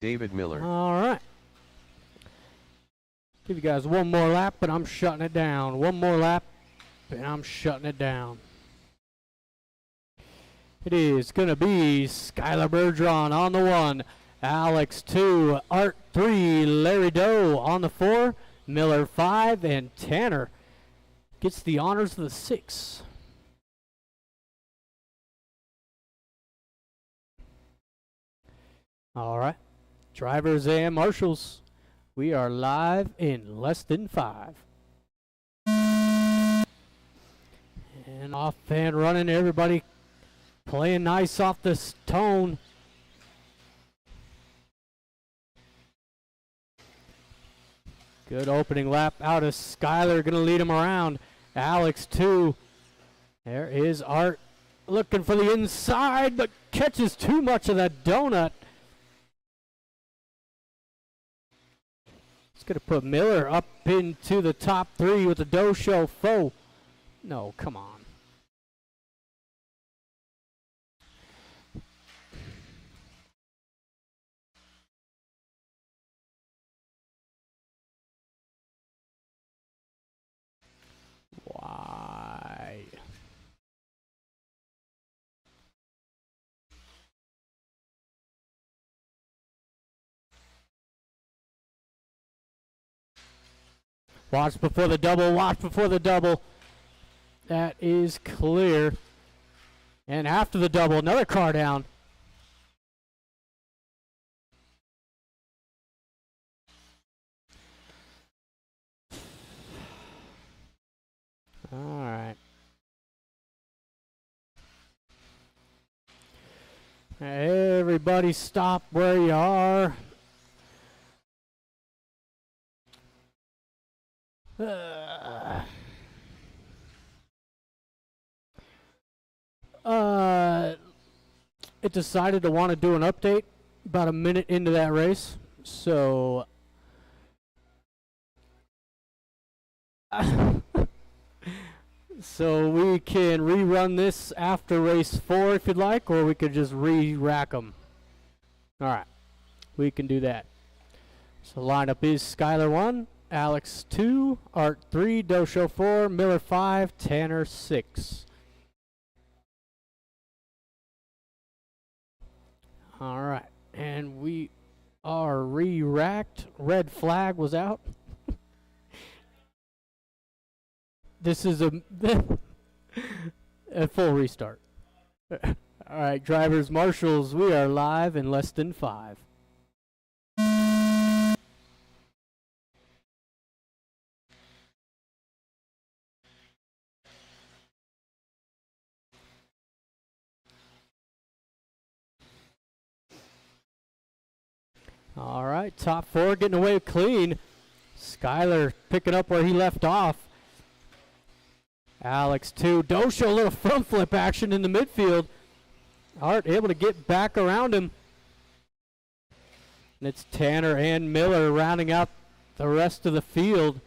David Miller. All right. Give you guys one more lap, but I'm shutting it down. One more lap, and I'm shutting it down. It is going to be Skylar Bergeron on the 1, Alex 2, Art 3, Larry Doe on the 4, Miller 5, and Tanner gets the honors of the 6. All right, drivers and marshals, we are live in less than 5. And off and running, everybody playing nice off this tone. Good opening lap out of Skylar, gonna lead him around. Alex 2, there is Art looking for the inside, but catches too much of that donut. Going to put Miller up into the top 3 with the Doe Show foe. No, come on. Why? Watch before the double, watch before the double. That is clear. And after the double, another car down. All right. Everybody stop where you are. It decided to want to do an update about a minute into that race, so so we can rerun this after race 4 if you'd like, or we could just re-rack them. All right, we can do that. So lineup is Skylar 1, Alex 2, Art 3, Doe Show 4, Miller 5, Tanner 6. All right, and we are re-racked. Red flag was out. This is a full restart. All right, drivers, marshals, we are live in less than 5. All right, top 4 getting away clean. Skylar picking up where he left off. Alex 2. Doe Show a little front flip action in the midfield. Art able to get back around him. And it's Tanner and Miller rounding out the rest of the field.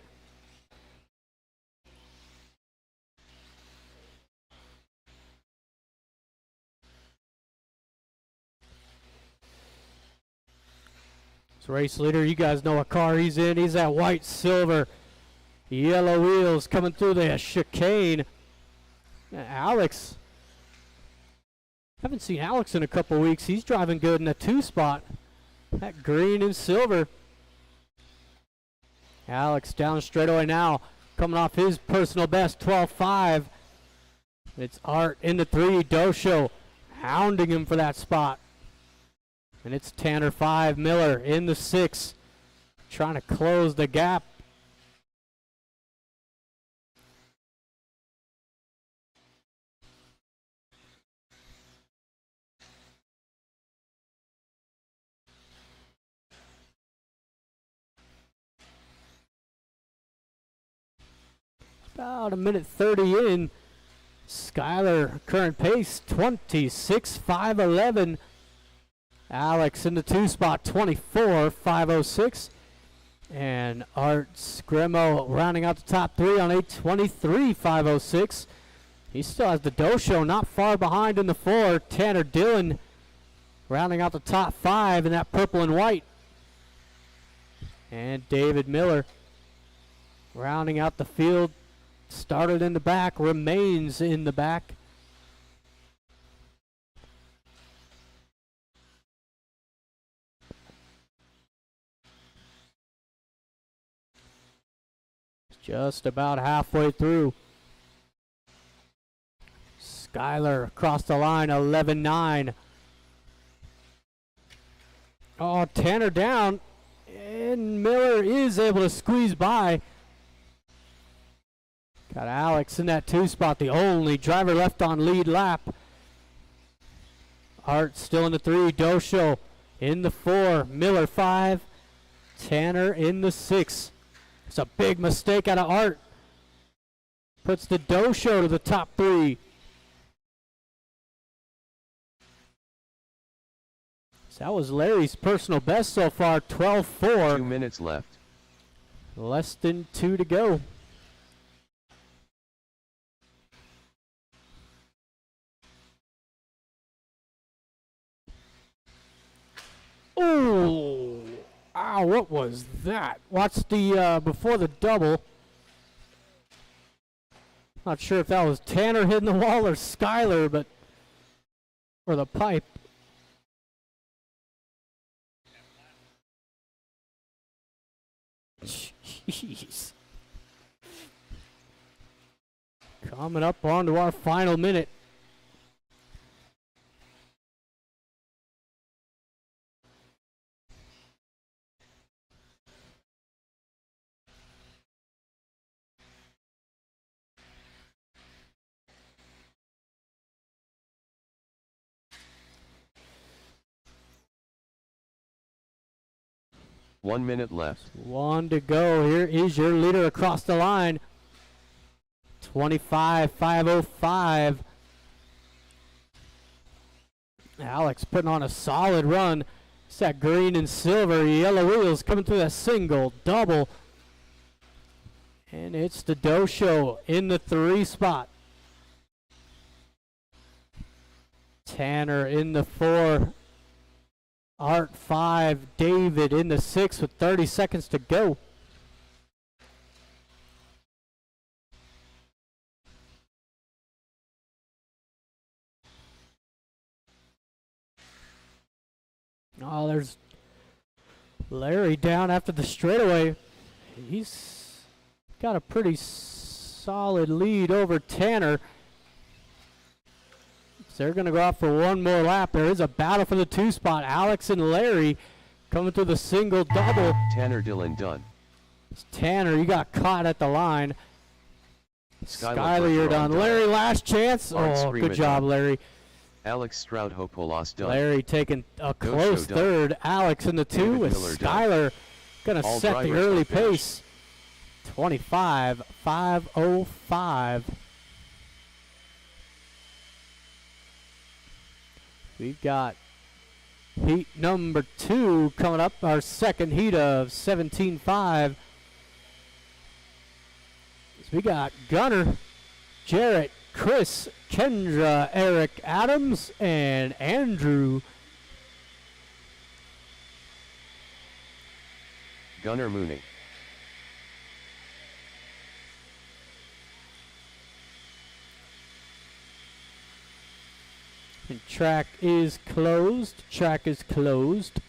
Race leader, you guys know what car he's in. He's that white, silver, yellow wheels coming through the chicane. Alex, haven't seen Alex in a couple weeks. He's driving good in a 2 spot. That green and silver. Alex down straightaway now, coming off his personal best, 12.5. It's Art in the 3, Doe Show hounding him for that spot. And it's Tanner 5, Miller in the 6, trying to close the gap. About a minute 30 in. Skylar current pace 26.511. Alex in the 2 spot, 24.506. And Art Scrimo rounding out the top 3 on 8.23.506. He still has the Doe Show not far behind in the 4. Tanner Dillon rounding out the top 5 in that purple and white. And David Miller rounding out the field. Started in the back, remains in the back. Just about halfway through. Skyler across the line, 11-9. Oh, Tanner down. And Miller is able to squeeze by. Got Alex in that 2 spot, the only driver left on lead lap. Art still in the 3, Dosho in the 4, Miller 5, Tanner in the 6. It's a big mistake out of Art. Puts the Dosho to the top 3. So that was Larry's personal best so far, 12-4. 2 minutes left. Less than 2 to go. Oh, ow, what was that? Watch the, before the double. Not sure if that was Tanner hitting the wall or Skyler, but, or the pipe. Jeez. Coming up onto our final minute. One minute left. 1 to go. Here is your leader across the line. 25-505. Alex putting on a solid run. It's that green and silver, yellow wheels coming through that single, double. And it's the Dosho in the 3 spot. Tanner in the 4. Art 5, David in the 6 with 30 seconds to go. Oh, there's Larry down after the straightaway. He's got a pretty solid lead over Tanner. They're going to go out for one more lap. There is a battle for the 2 spot. Alex and Larry coming through the single double. Tanner Dillon done. Tanner, you got caught at the line. Skyler, you're done. Larry, last chance. Oh, good job, Larry. Alex Stroud Hopolas done. Larry taking a close third. Alex in the 2 with Skyler going to set the early pace. 25-505. We've got heat number 2 coming up, our second heat of 17-5. So we got Gunner, Jarrett, Chris, Kendra, Eric, Adams, and Andrew. Gunner Mooney. And track is closed. Track is closed.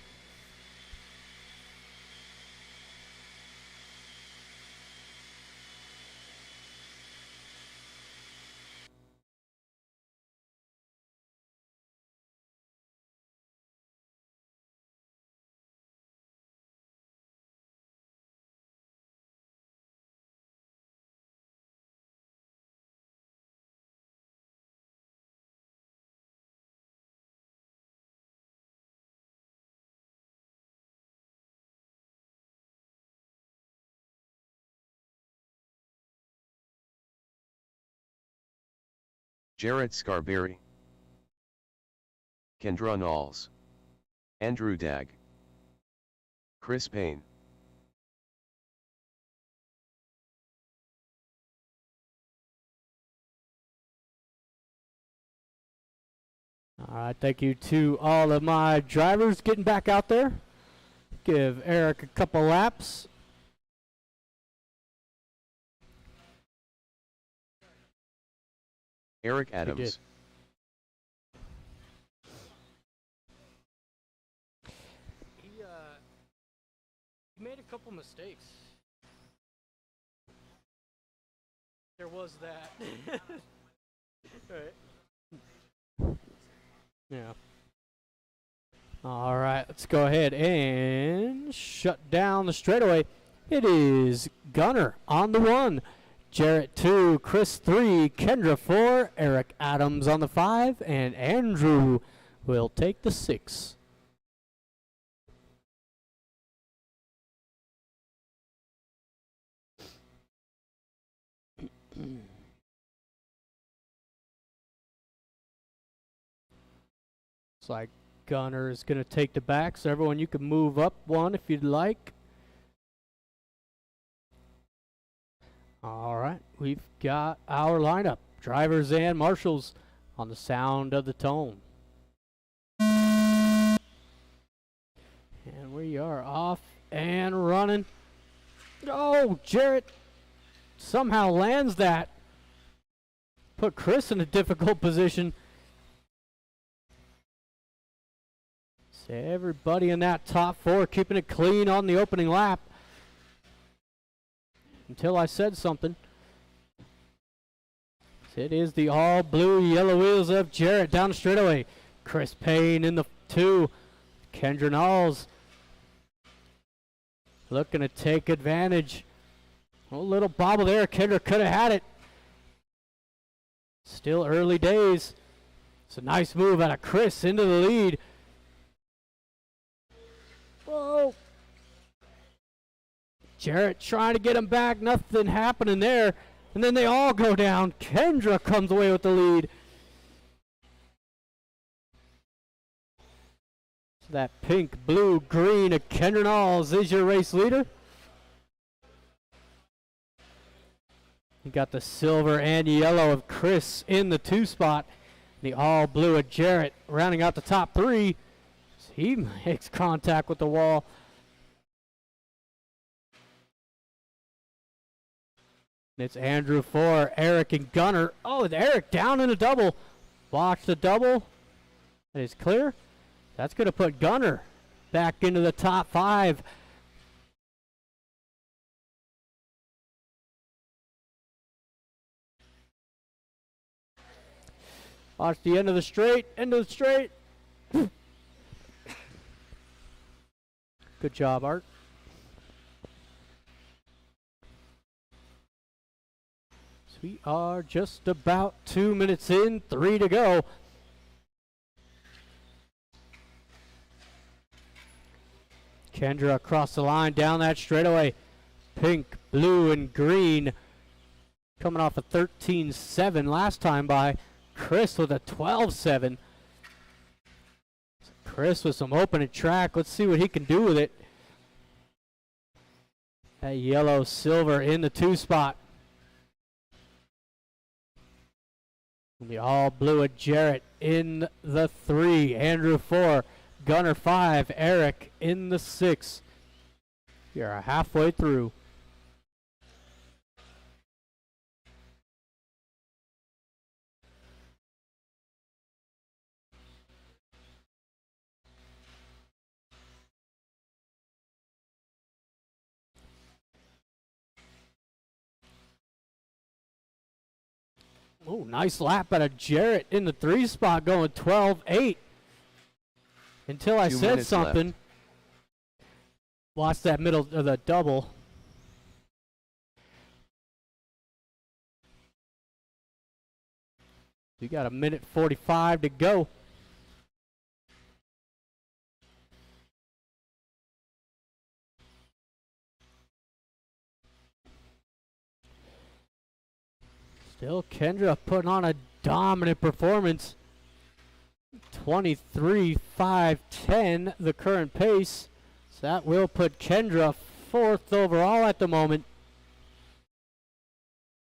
Jarrett Scarberry, Kendra Knowles, Andrew Dagg, Chris Payne. All right, thank you to all of my drivers getting back out there. Give Eric a couple laps. Eric Adams. He made a couple mistakes. There was that. Right. Yeah. All right, let's go ahead and shut down the straightaway. It is Gunner on the 1, Jarrett 2, Chris 3, Kendra 4, Eric Adams on the 5, and Andrew will take the 6. It's like Gunner is going to take the back, so everyone, you can move up one if you'd like. All right, we've got our lineup, drivers and marshals, on the sound of the tone. And we are off and running. Oh, Jarrett somehow lands that. Put Chris in a difficult position. So everybody in that top 4 keeping it clean on the opening lap. Until I said something. So it is the all blue yellow wheels of Jarrett down the straightaway. Chris Payne in the 2. Kendra Knowles looking to take advantage. A little bobble there. Kendra could have had it. Still early days. It's a nice move out of Chris into the lead. Whoa. Jarrett trying to get him back. Nothing happening there. And then they all go down. Kendra comes away with the lead. So that pink, blue, green of Kendra Knowles is your race leader. You got the silver and yellow of Chris in the 2 spot. The all blue of Jarrett rounding out the top 3. So he makes contact with the wall. It's Andrew 4, Eric and Gunner. Oh, Eric down in a double. Watch the double. That is clear. That's going to put Gunner back into the top 5. Watch the end of the straight, Good job, Art. So we are just about 2 minutes in, 3 to go. Kendra across the line, down that straightaway. Pink, blue, and green. Coming off a 13.7 last time by. Chris with a 12.7. Chris with some opening track. Let's see what he can do with it. That yellow silver in the 2 spot. And the all blue of Jarrett in the 3. Andrew 4. Gunner 5. Eric in the 6. You're halfway through. Oh, nice lap out of Jarrett in the 3 spot, going 12.8. Until I said something. Left. Watch that middle of the double. We got a minute 45 to go. Still Kendra putting on a dominant performance. 23.510 the current pace. So that will put Kendra 4th overall at the moment.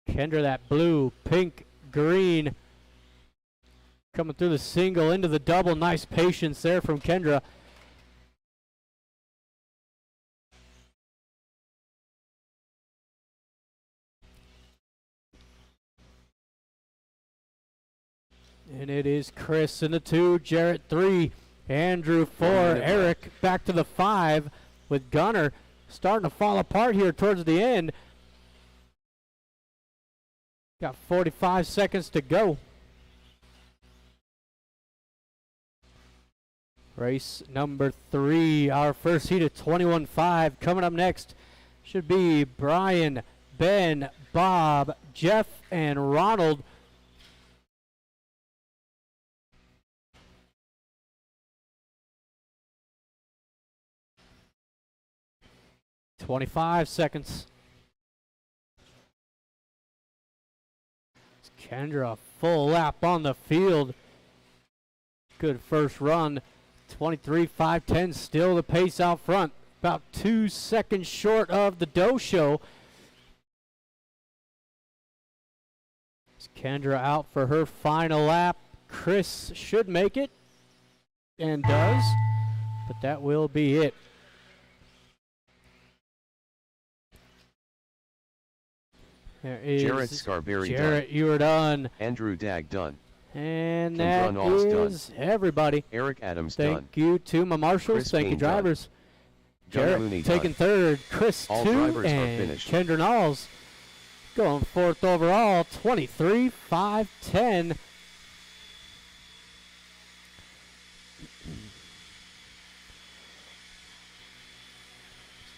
Kendra, that blue, pink, green. Coming through the single into the double. Nice patience there from Kendra. And it is Chris in the 2, Jarrett 3, Andrew 4, Eric back to the 5 with Gunner starting to fall apart here towards the end. Got 45 seconds to go. Race number 3, our first heat of 21.5. Coming up next should be Brian, Ben, Bob, Jeff, and Ronald. "25 seconds. Kendra, full lap on the field. Good first run. 23.510, still the pace out front. About 2 seconds short of the Doe Show. Kendra out for her final lap. Chris should make it, and does, but that will be it. There is Jarrett Scarberry Jarrett, done. you are done. Andrew Dagg done. And Kim that Brunholz is everybody. Eric Adams Thank done. you to my marshals. Chris Thank you, Payne done. drivers. Gunnar Jarrett Mooney taking done. third. Chris All 2, drivers are and finished. Kendra Knowles going fourth overall. 23.510.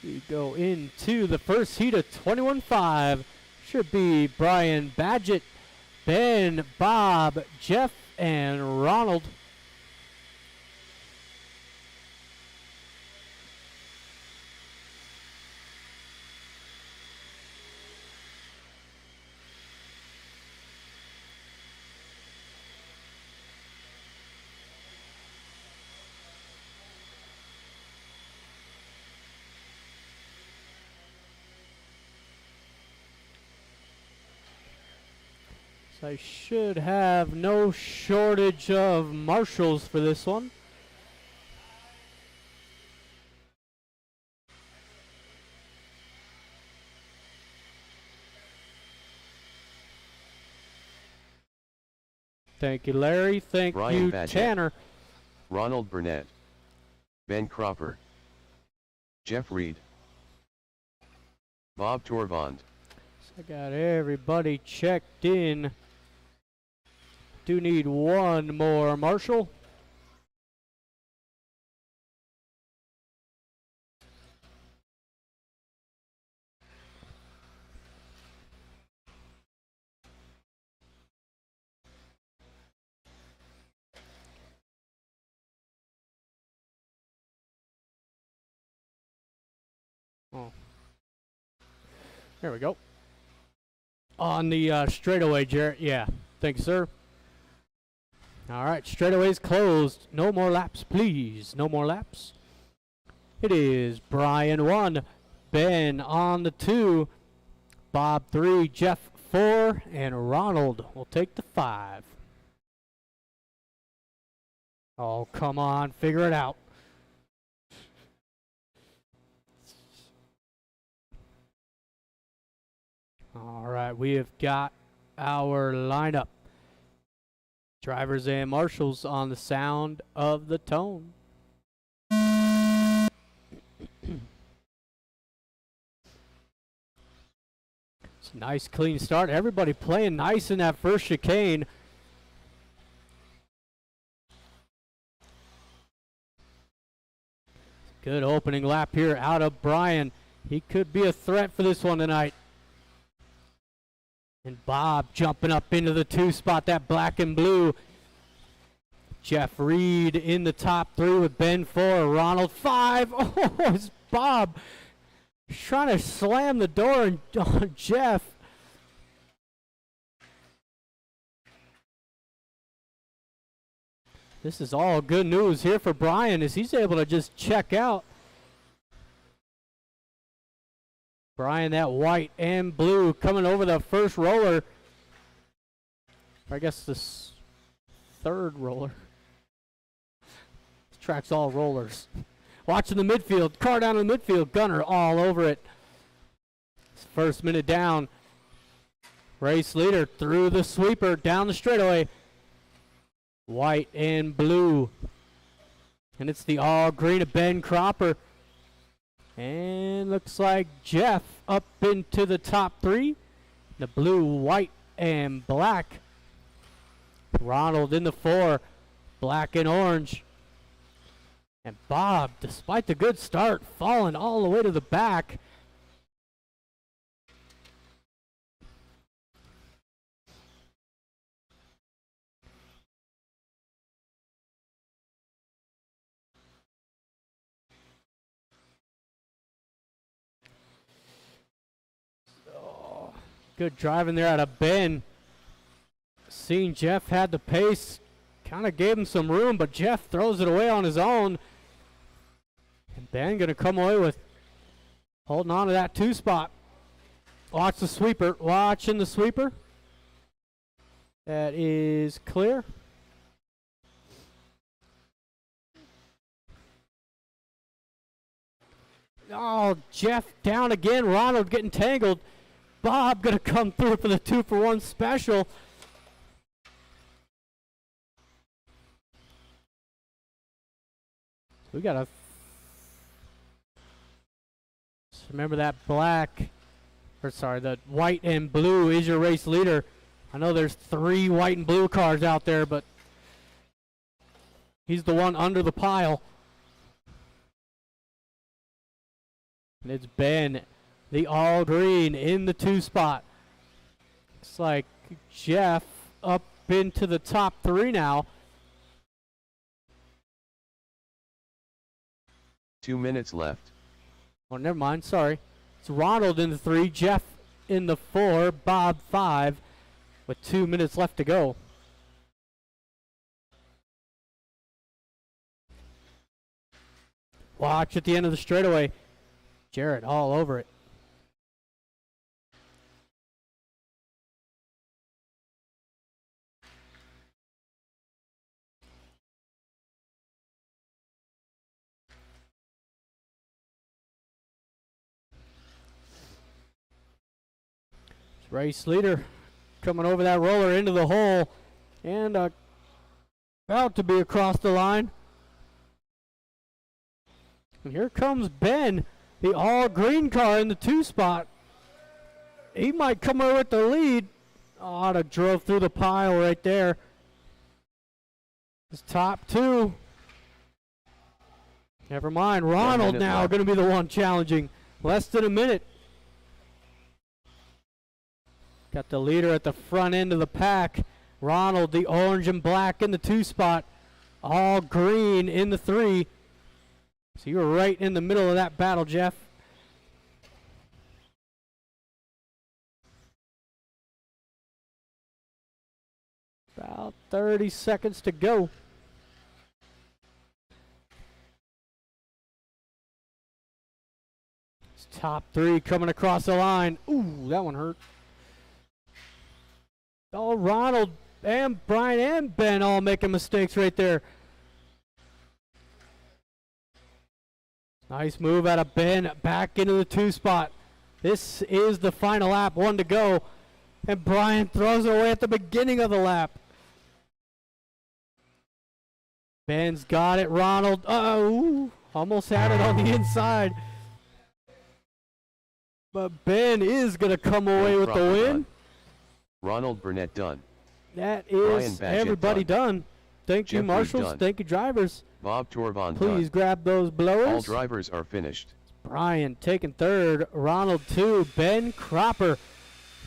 We go into the first heat of 21.5. Should be Brian Badgett, Ben, Bob, Jeff, and Ronald. So I should have no shortage of marshals for this one. Thank you, Larry. Thank Brian you, Badgett. Tanner. Ronald Burnett. Ben Cropper. Jeff Reed. Bob Torvand. I got everybody checked in. Do need one more marshal. Oh. There we go. On the straightaway, Jarrett. Yeah. Thank you, sir. All right. Straightaway's closed. No more laps, please. No more laps. It is Brian 1, Ben on the 2, Bob 3, Jeff 4, and Ronald will take the 5. Oh, come on. Figure it out. All right, we have got our lineup. Drivers and marshals on the sound of the tone. It's a nice, clean start. Everybody playing nice in that first chicane. Good opening lap here out of Brian. He could be a threat for this one tonight. And Bob jumping up into the 2 spot, that black and blue. Jeff Reed in the top 3 with Ben 4, Ronald 5. Oh, it's Bob trying to slam the door on Jeff. This is all good news here for Brian as he's able to just check out. Brian, that white and blue coming over the first roller. I guess this third roller. This track's all rollers. Watching the midfield. Car down in the midfield. Gunner all over it. First minute down. Race leader through the sweeper down the straightaway. white and blue. And it's the all green of Ben Cropper. And looks like Jeff up into the top three. The blue, white, and black. Ronald in the four, black and orange. And Bob, despite the good start, falling all the way to the back. Good driving there out of Ben. Seeing Jeff had the pace, kind of gave him some room, but Jeff throws it away on his own. And Ben going to come away with holding on to that 2 spot. Watch the sweeper. Watching the sweeper. That is clear. Oh, Jeff down again. Ronald getting tangled. Bob going to come through for the 2-for-1 special. We got to remember that the white and blue is your race leader. I know there's 3 white and blue cars out there, but he's the one under the pile. And it's Ben, the all green in the 2 spot. Looks like Jeff up into the top 3 now. 2 minutes left. Oh, never mind. Sorry. It's Ronald in the 3, Jeff in the 4, Bob 5, with 2 minutes left to go. Watch at the end of the straightaway. Jarrett all over it. Race leader coming over that roller into the hole and about to be across the line. And here comes Ben, the all green car in the 2 spot. He might come over with the lead. Oh, it drove through the pile right there. His top 2. Never mind. Ronald now going to be the one challenging. Less than a minute. Got the leader at the front end of the pack. Ronald, the orange and black in the 2 spot. All green in the 3. So you were right in the middle of that battle, Jeff. About 30 seconds to go. It's top 3 coming across the line. Ooh, that one hurt. Oh, Ronald and Brian and Ben all making mistakes right there. Nice move out of Ben back into the 2 spot. This is the final lap, 1 to go. And Brian throws it away at the beginning of the lap. Ben's got it. Ronald, almost had it on the inside. But Ben is going to come away with the win. Done. Ronald Burnett done. That is everybody done. Thank you, marshals. Done. Thank you, drivers. Bob Torban Please done. grab those blowers. All drivers are finished. Brian taking 3rd. Ronald 2. Ben Cropper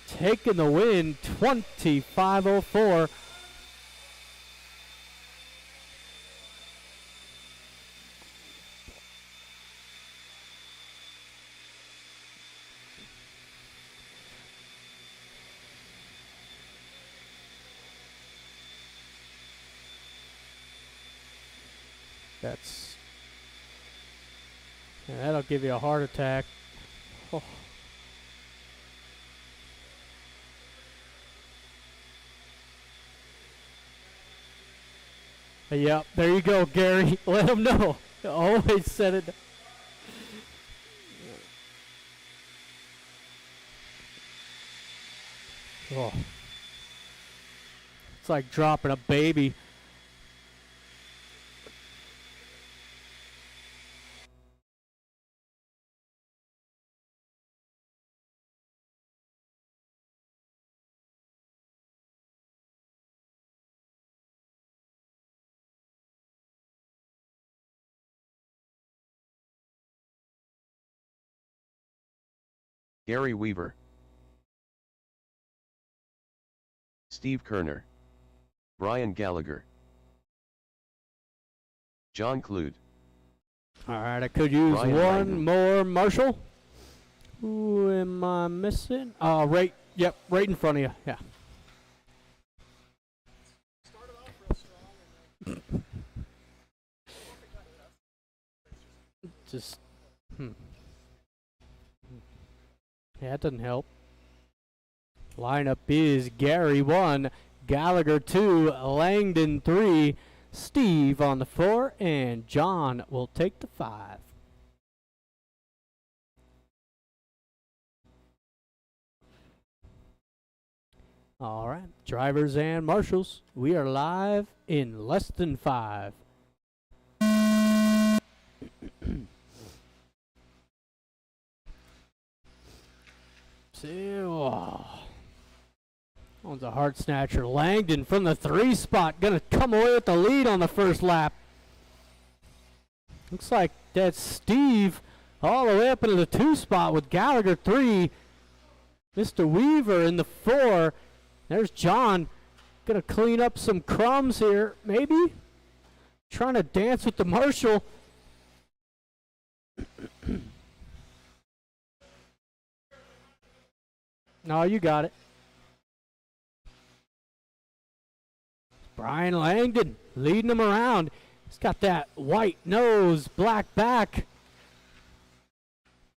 taking the win. 25:04. That'll give you a heart attack. Oh. Yep, there you go, Gary. Let him know. Always said it. Oh. It's like dropping a baby. Gary Weaver, Steve Kerner, Brian Gallagher, John Clute. All right, I could use Ryan one Langdon. more Marshall. Who am I missing? Oh, right. Yep, right in front of you. Yeah. Just, Yeah, that doesn't help. Lineup is Gary 1, Gallagher 2, Langdon 3, Steve on the 4, and John will take the 5. All right, drivers and marshals, we are live in less than 5. One's a hard snatcher. Langdon from the 3 spot, gonna come away with the lead on the first lap. Looks like that's Steve all the way up into the 2 spot with Gallagher 3. Mr. Weaver in the 4. There's John, gonna clean up some crumbs here, maybe? Trying to dance with the marshal. No, you got it. Brian Langdon leading him around. He's got that white nose, black back.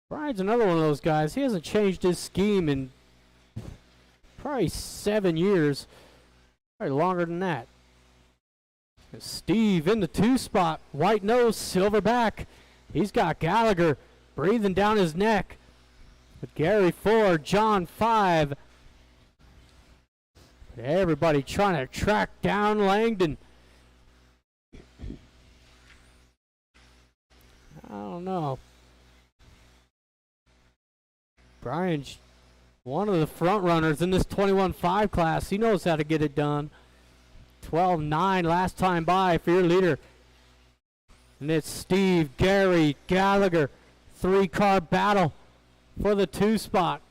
Brian's another one of those guys. He hasn't changed his scheme in probably 7 years. Probably longer than that. And Steve in the 2 spot. White nose, silver back. He's got Gallagher breathing down his neck. With Gary 4, John 5. Everybody trying to track down Langdon. I don't know. Brian's one of the front runners in this 21.5 class. He knows how to get it done. 12.9 last time by for your leader. And it's Steve, Gary, Gallagher. 3-car battle for the 2 spot.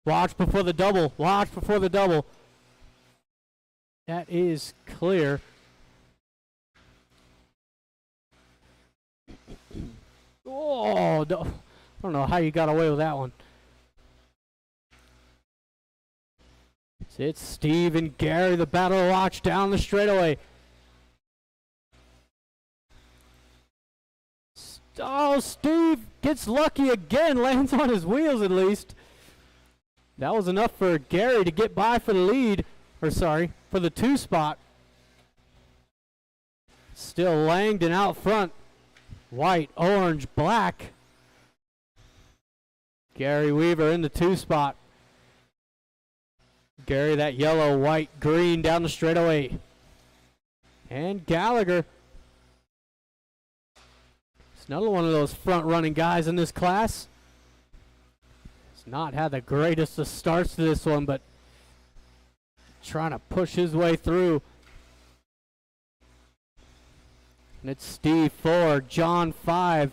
Watch before the double. Watch before the double. That is clear. Oh, no. I don't know how you got away with that one. It's Steve and Gary, the battle watch down the straightaway. Oh, Steve gets lucky again, lands on his wheels at least. That was enough for Gary to get by for the lead, or sorry, for the 2 spot. Still Langdon out front. White, orange, black. Gary Weaver in the 2 spot. Gary, that yellow, white, green down the straightaway. And Gallagher. It's another one of those front-running guys in this class. He's not had the greatest of starts to this one, but trying to push his way through. And it's Steve 4, John 5.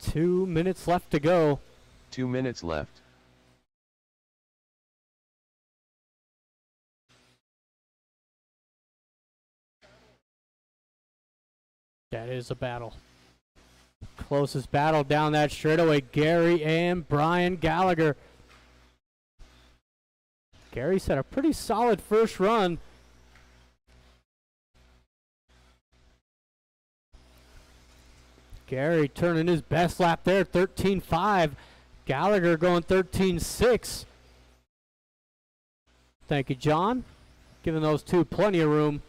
Two minutes left to go. 2 minutes left. That is a battle. Closest battle down that straightaway, Gary and Brian Gallagher. Gary's had a pretty solid first run. Gary turning his best lap there, 13.5. Gallagher going 13.6. Thank you, John. Giving those two plenty of room.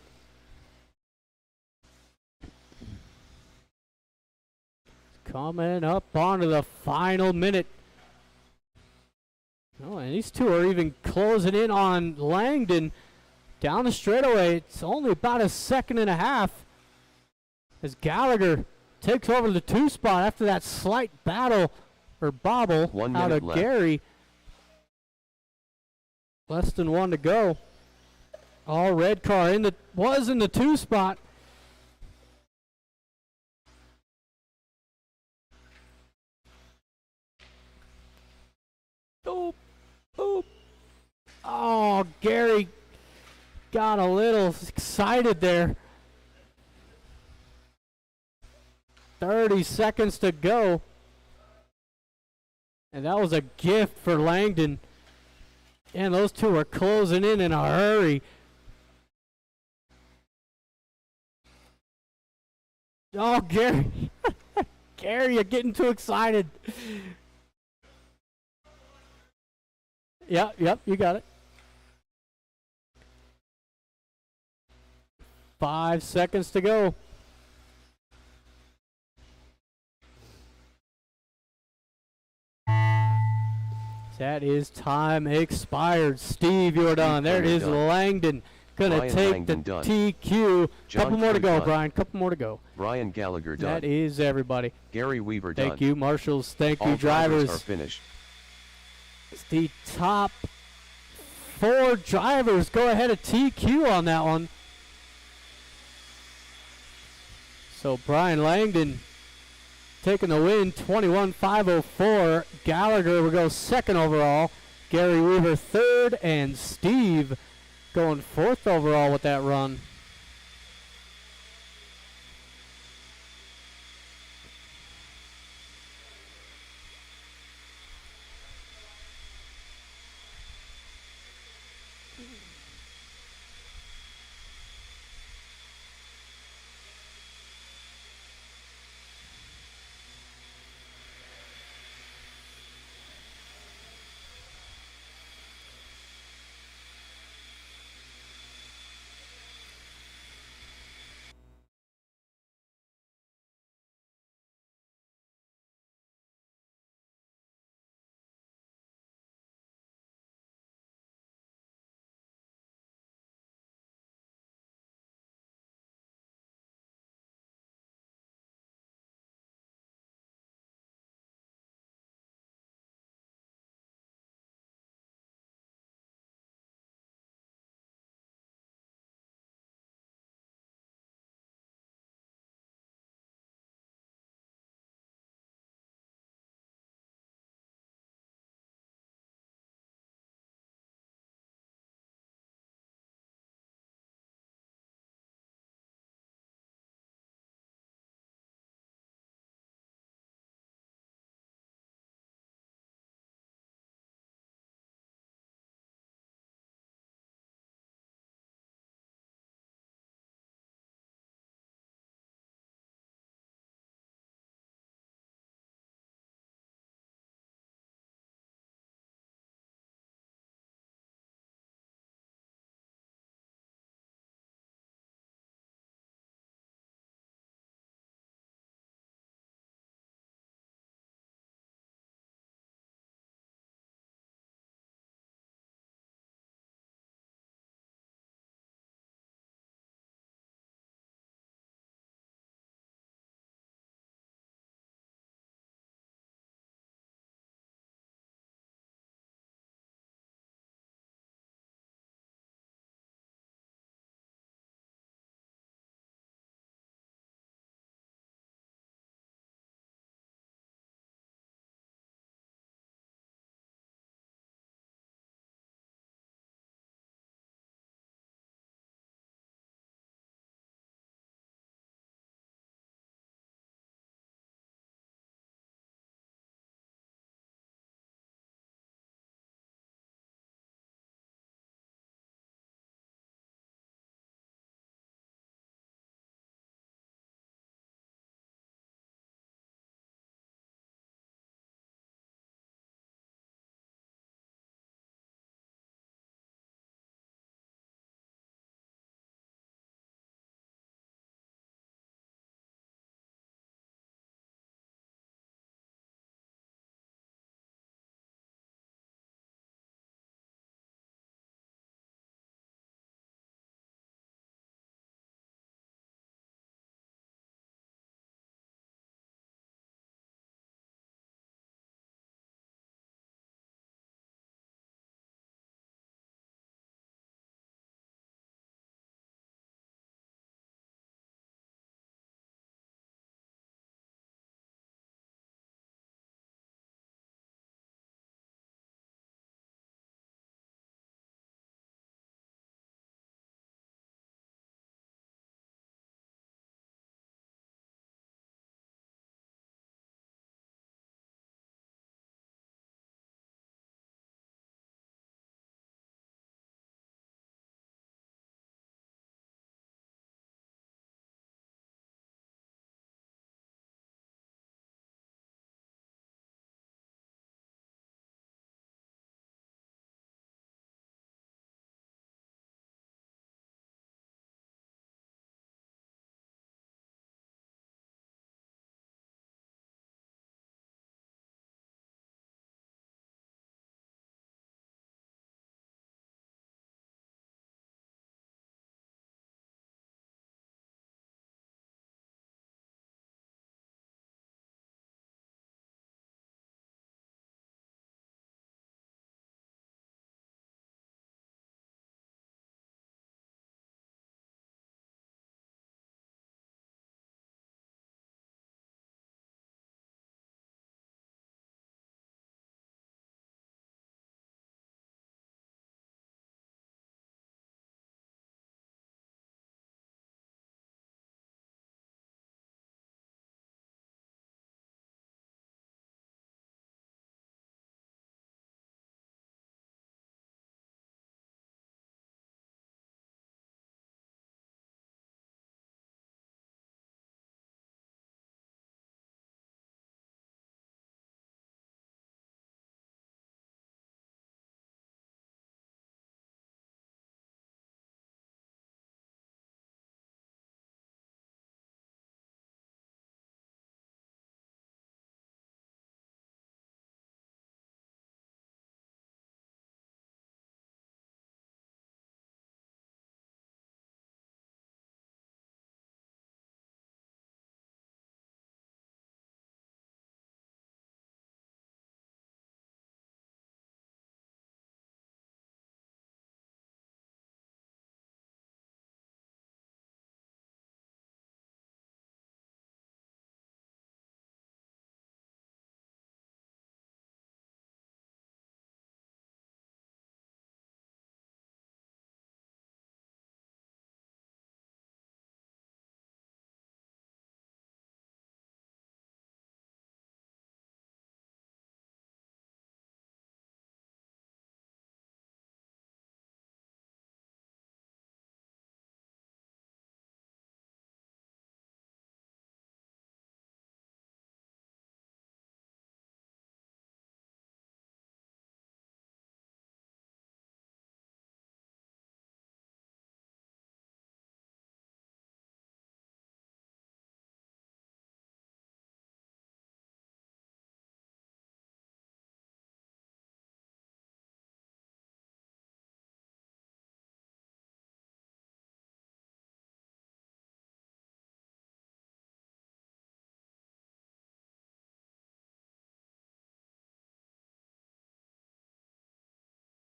Coming up onto the final minute. Oh, and these two are even closing in on Langdon down the straightaway. It's only about a second and a half as Gallagher takes over the 2 spot after that slight battle or bobble 1 out minute of left. Gary. Less than 1 to go. All red car was in the 2 spot. Oh, oh. Oh, Gary got a little excited there. 30 seconds to go. And that was a gift for Langdon. And those two are closing in a hurry. Oh, Gary. Gary, you're getting too excited. Yep, you got it. 5 seconds to go. That is time expired. Steve, you're done. There is Langdon. Gonna take the TQ. Couple more to go, Brian. Couple more to go. Brian Gallagher done. That is everybody. Gary Weaver done. Thank you, marshals. Thank you, All drivers. are finished. It's the top 4 drivers go ahead of TQ on that one. So Brian Langdon taking the win, 21,504. Gallagher will go 2nd overall. Gary Weaver 3rd, and Steve going 4th overall with that run.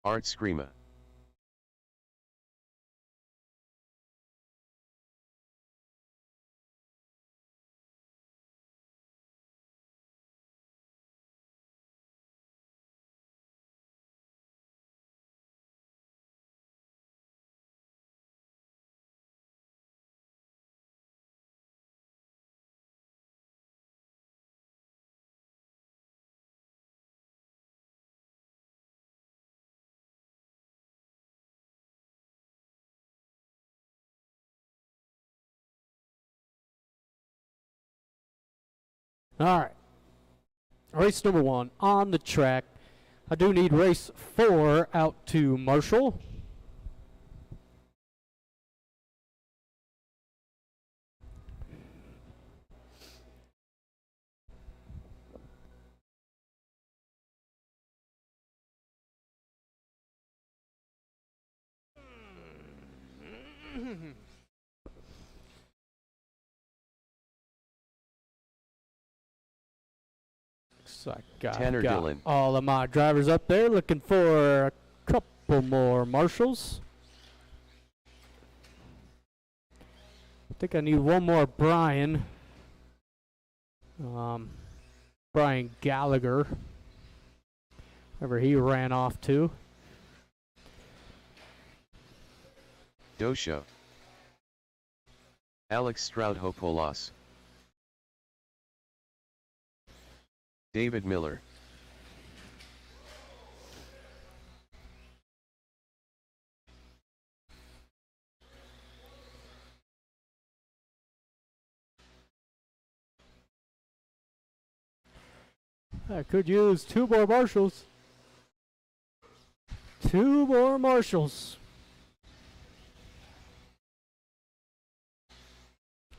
Art Screama. All right. Race number 1 on the track. I do need race 4 out to Marshall. So I Tanner got Dillon. all of my drivers up there looking for a couple more marshals. I think I need one more Brian. Brian Gallagher. Wherever he ran off to. Dosha. Alex Stroudhopolos. David Miller. I could use 2 more marshals. 2 more marshals.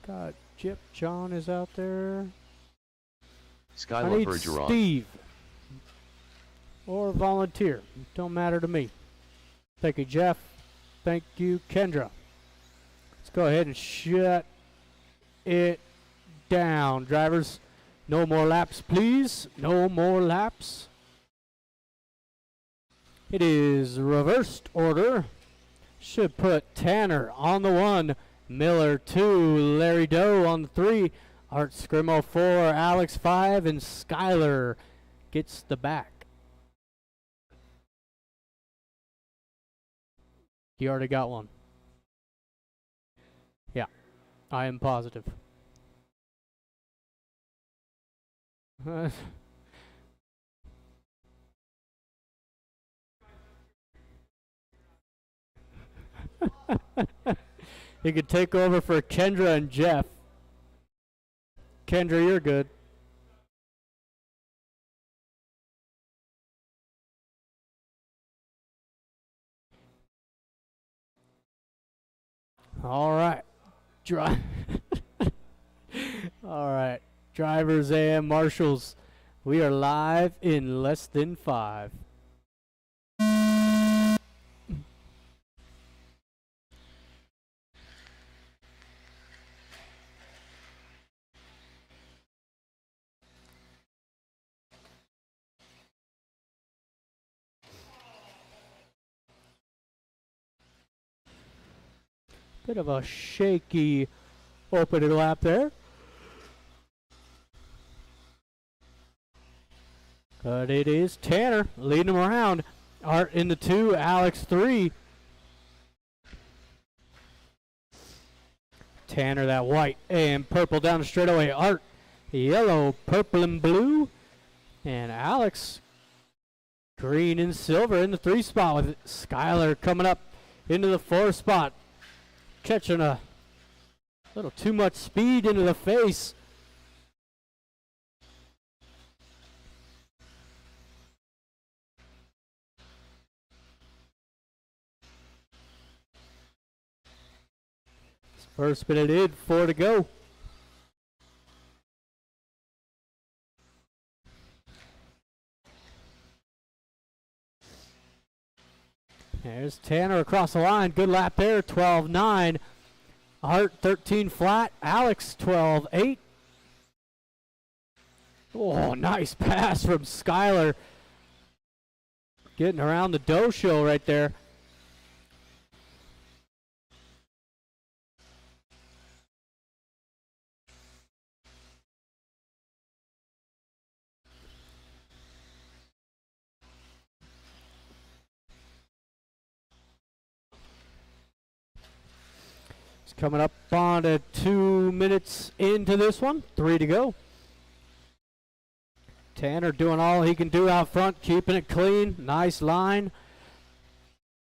God, Chip John is out there. I Skylar need Bergeron. Steve. Or volunteer. Don't matter to me. Thank you, Jeff. Thank you, Kendra. Let's go ahead and shut it down. Drivers, no more laps, please. No more laps. It is reversed order. Should put Tanner on the 1, Miller 2, Larry Doe on the 3, Art Scrimo 4, Alex 5, and Skyler gets the back. He already got one. Yeah, I am positive. He could take over for Kendra and Jeff. Kendra, you're good. All right. All right. Drivers and marshals, we are live in less than 5. Bit of a shaky opening lap there. But it is Tanner leading him around. Art in the 2, Alex 3. Tanner that white and purple down the straightaway. Art yellow, purple, and blue. And Alex green and silver in the 3 spot with Skyler coming up into the 4 spot. Catching a little too much speed into the face. First spin it in, 4 to go. There's Tanner across the line. Good lap there, 12.9. Art 13 flat. Alex 12.8. Oh, nice pass from Skyler. getting around the dough show right there. It's coming up on 2 minutes into this one. 3 to go. Tanner doing all he can do out front, keeping it clean. Nice line.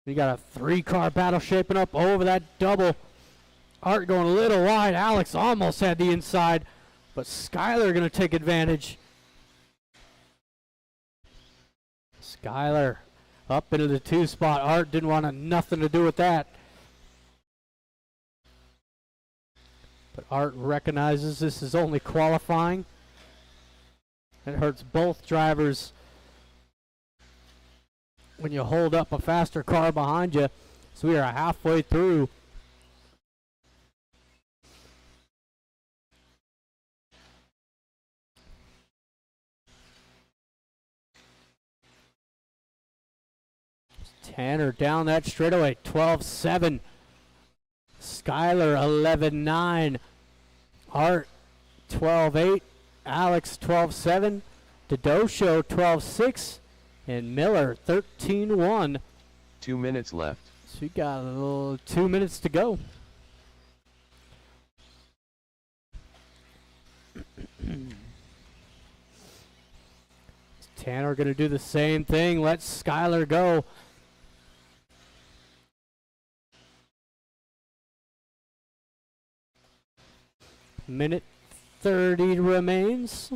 You got a 3-car battle shaping up over that double. Art going a little wide. Alex almost had the inside, but Skyler going to take advantage. Skyler up into the 2 spot. Art didn't want nothing to do with that. But Art recognizes this is only qualifying. It hurts both drivers when you hold up a faster car behind you. So we are halfway through. Tanner down that straightaway, 12-7. Skyler 11-9. Art 12-8. Alex 12-7. Dodosho 12-6. And Miller 13-1. 2 minutes left. So we got a little 2 minutes to go. Tanner going to do the same thing. Let Skyler go. Minute 30 remains.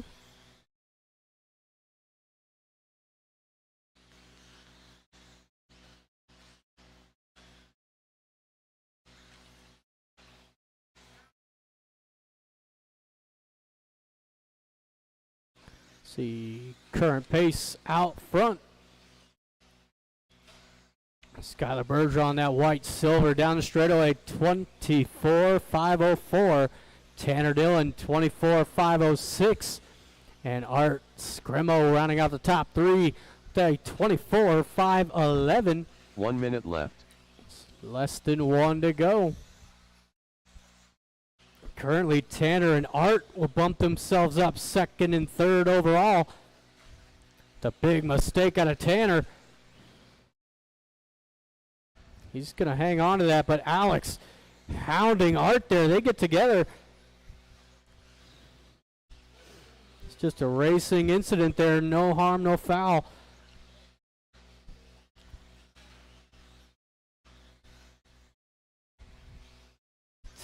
See current pace out front. Skylar Berger on that white silver down the straightaway, 24.504. Tanner Dillon 24.506. And Art Scrimo rounding out the top 3, 24.511. 1 minute left. Less than 1 to go. Currently, Tanner and Art will bump themselves up 2nd and 3rd overall. The big mistake out of Tanner. He's going to hang on to that, but Alex hounding Art there. They get together. It's just a racing incident there. No harm, no foul.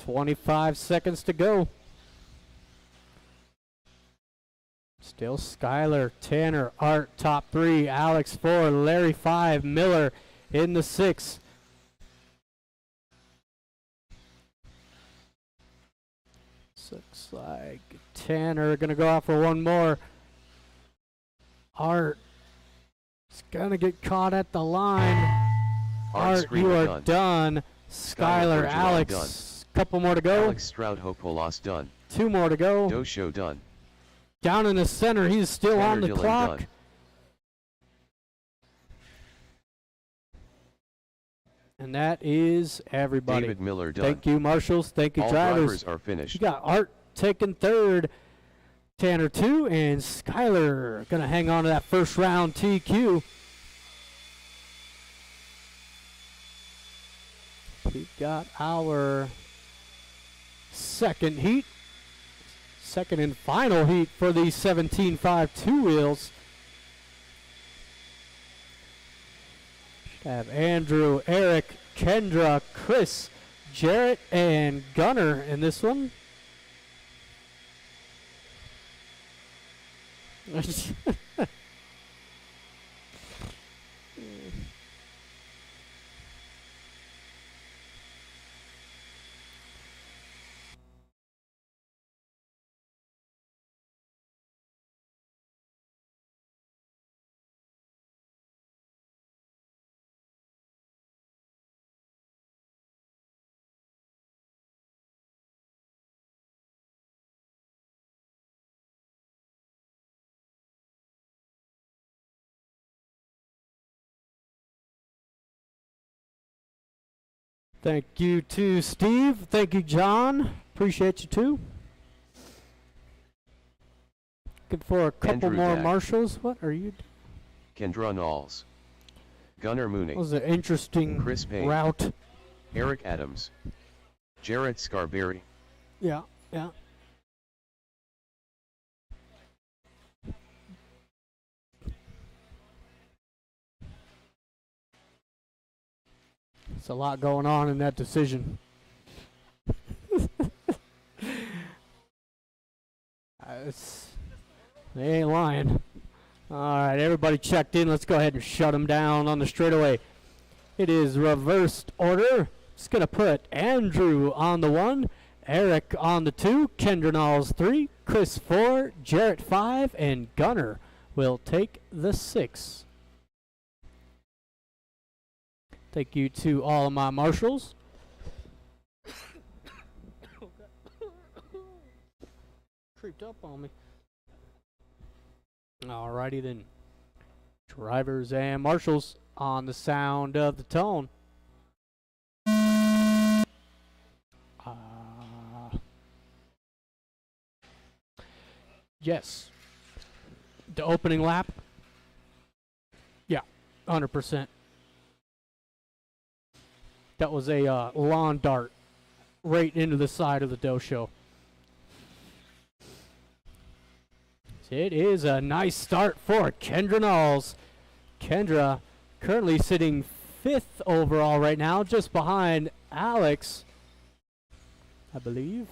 .25 seconds to go. Still Skyler, Tanner, Art, top 3, Alex 4, Larry 5, Miller in the 6. Looks like Tanner gonna go out for one more. Art is gonna get caught at the line. Art, you are done. Skyler, Alex. Couple more to go. Alex Stroud-Hopolas done. 2 more to go. Dosho done. Down in the center, he's still Tanner on the Dillon clock. done. And that is everybody. David Miller done. Thank you, marshals. Thank you, All drivers. are finished. You got Art taking 3rd, Tanner 2, and Skyler gonna hang on to that first round TQ. We've got our second heat, second and final heat for the 17.5 2-wheels. Should have Andrew, Eric, Kendra, Chris, Jarrett, and Gunner in this one. Thank you to Steve. Thank you, John. Appreciate you too. Looking for a couple Andrew more Dack. marshals. What are you? Kendra Knowles. Gunnar Mooney. That was an interesting Chris Payne. route. Eric Adams. Jarrett Scarberry. Yeah, yeah. It's a lot going on in that decision. They ain't lying. All right, everybody checked in. Let's go ahead and shut them down on the straightaway. It is reversed order. Just going to put Andrew on the 1, Eric on the 2, Kendra Knowles 3, Chris 4, Jarrett 5, and Gunnar will take the 6. Thank you to all of my marshals. Creeped up on me. Alrighty then. Drivers and marshals on the sound of the tone. Yes. The opening lap? Yeah, 100%. That was a lawn dart right into the side of the dojo. It is a nice start for Kendra Knowles. Kendra currently sitting 5th overall right now, just behind Alex, I believe.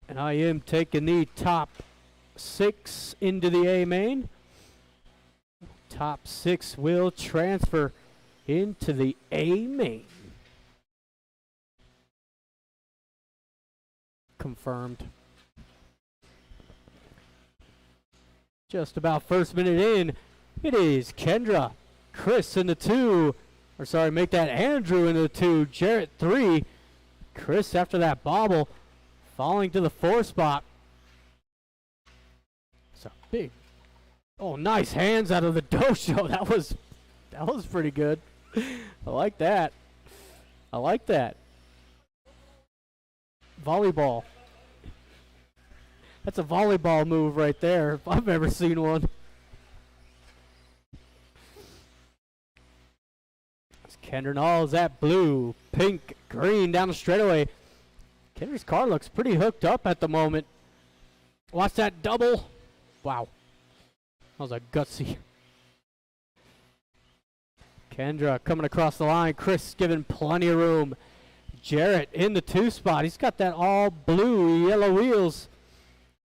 And I am taking the top 6 into the A main. Top 6 will transfer into the A main. Confirmed. Just about first minute in, it is Kendra, Chris in the 2, or sorry, make that Andrew in the 2, Jarrett 3, Chris after that bobble, falling to the 4 spot. It's a big, oh, nice hands out of the dojo. That was pretty good. I like that. I like that. Volleyball. That's a volleyball move right there, if I've ever seen one. It's Kendra Knowles, that blue, pink, green down the straightaway. Kendra's car looks pretty hooked up at the moment. Watch that double. Wow. That was a gutsy. Kendra coming across the line. Chris giving plenty of room. Jarrett in the 2 spot. He's got that all blue, yellow wheels.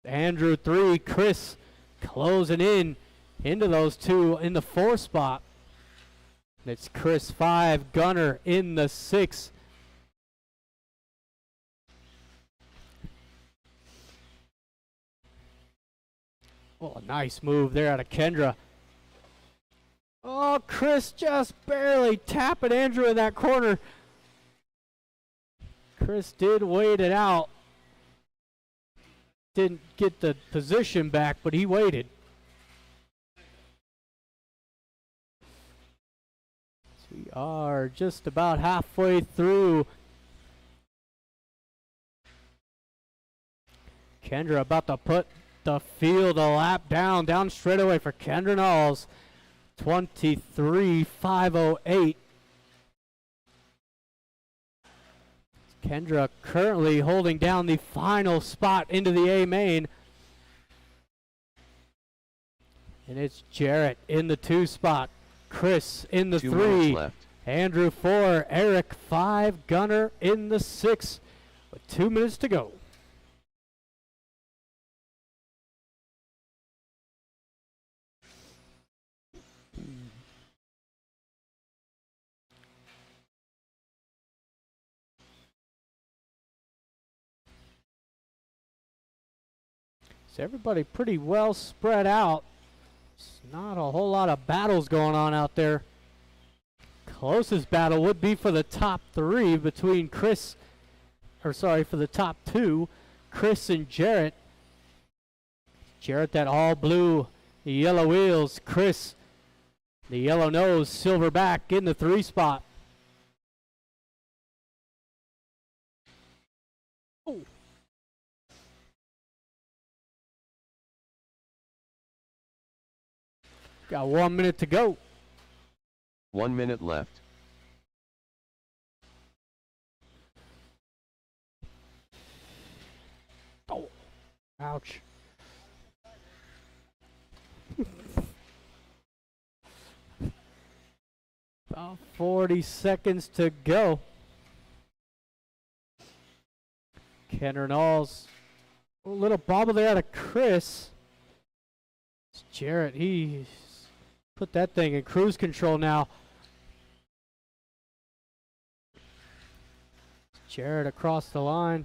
Andrew 3, Chris closing in into those 2 in the 4 spot. It's Chris 5, Gunnar in the 6. Oh, a nice move there out of Kendra. Oh, Chris just barely tapping Andrew in that corner. Chris did wait it out. Didn't get the position back, but he waited. So we are just about halfway through. Kendra about to put the field a lap down straightaway for Kendra Knowles. 23.508. Kendra currently holding down the final spot into the A main. And it's Jarrett in the 2 spot. Chris in the 2 3. minutes left. Andrew 4. Eric 5. Gunnar in the 6. With 2 minutes to go. So everybody pretty well spread out. It's not a whole lot of battles going on out there. Closest battle would be for the top 3 between Chris, or sorry, for the top 2, Chris and Jarrett. Jarrett, that all blue, yellow wheels. Chris The yellow nose, Silverback in the 3 spot. Oh. Got 1 minute to go. 1 minute left. Oh, ouch. About 40 seconds to go. Kenner Knowles. A little bobble there out of Chris. It's Jarrett, he's put that thing in cruise control now. Jarrett across the line.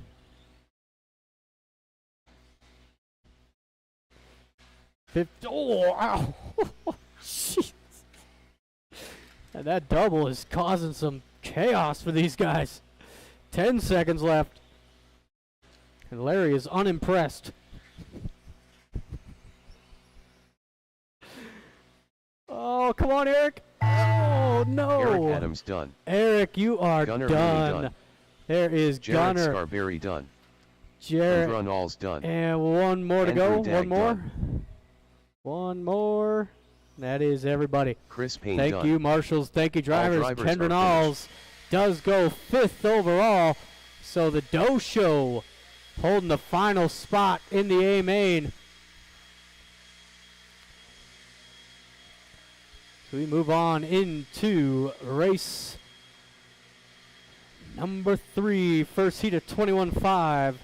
Oh, ow. Jeez. And that double is causing some chaos for these guys. 10 seconds left. And Larry is unimpressed. Oh, come on, Eric. Oh, no. Eric Adams done. Eric, you are Gunnar done. done. There is Jared Gunnar. Scarberry done. Jarrett. Kendra Knowles done. And one more to Andrew go. Dagg One more. done. One more. That is everybody. Chris Payne Thank done. you, marshals. Thank you, drivers. drivers Kendra are Knowles does go 5th overall. So the Doe Show holding the final spot in the A main. So we move on into race number 3. First heat of 21.5.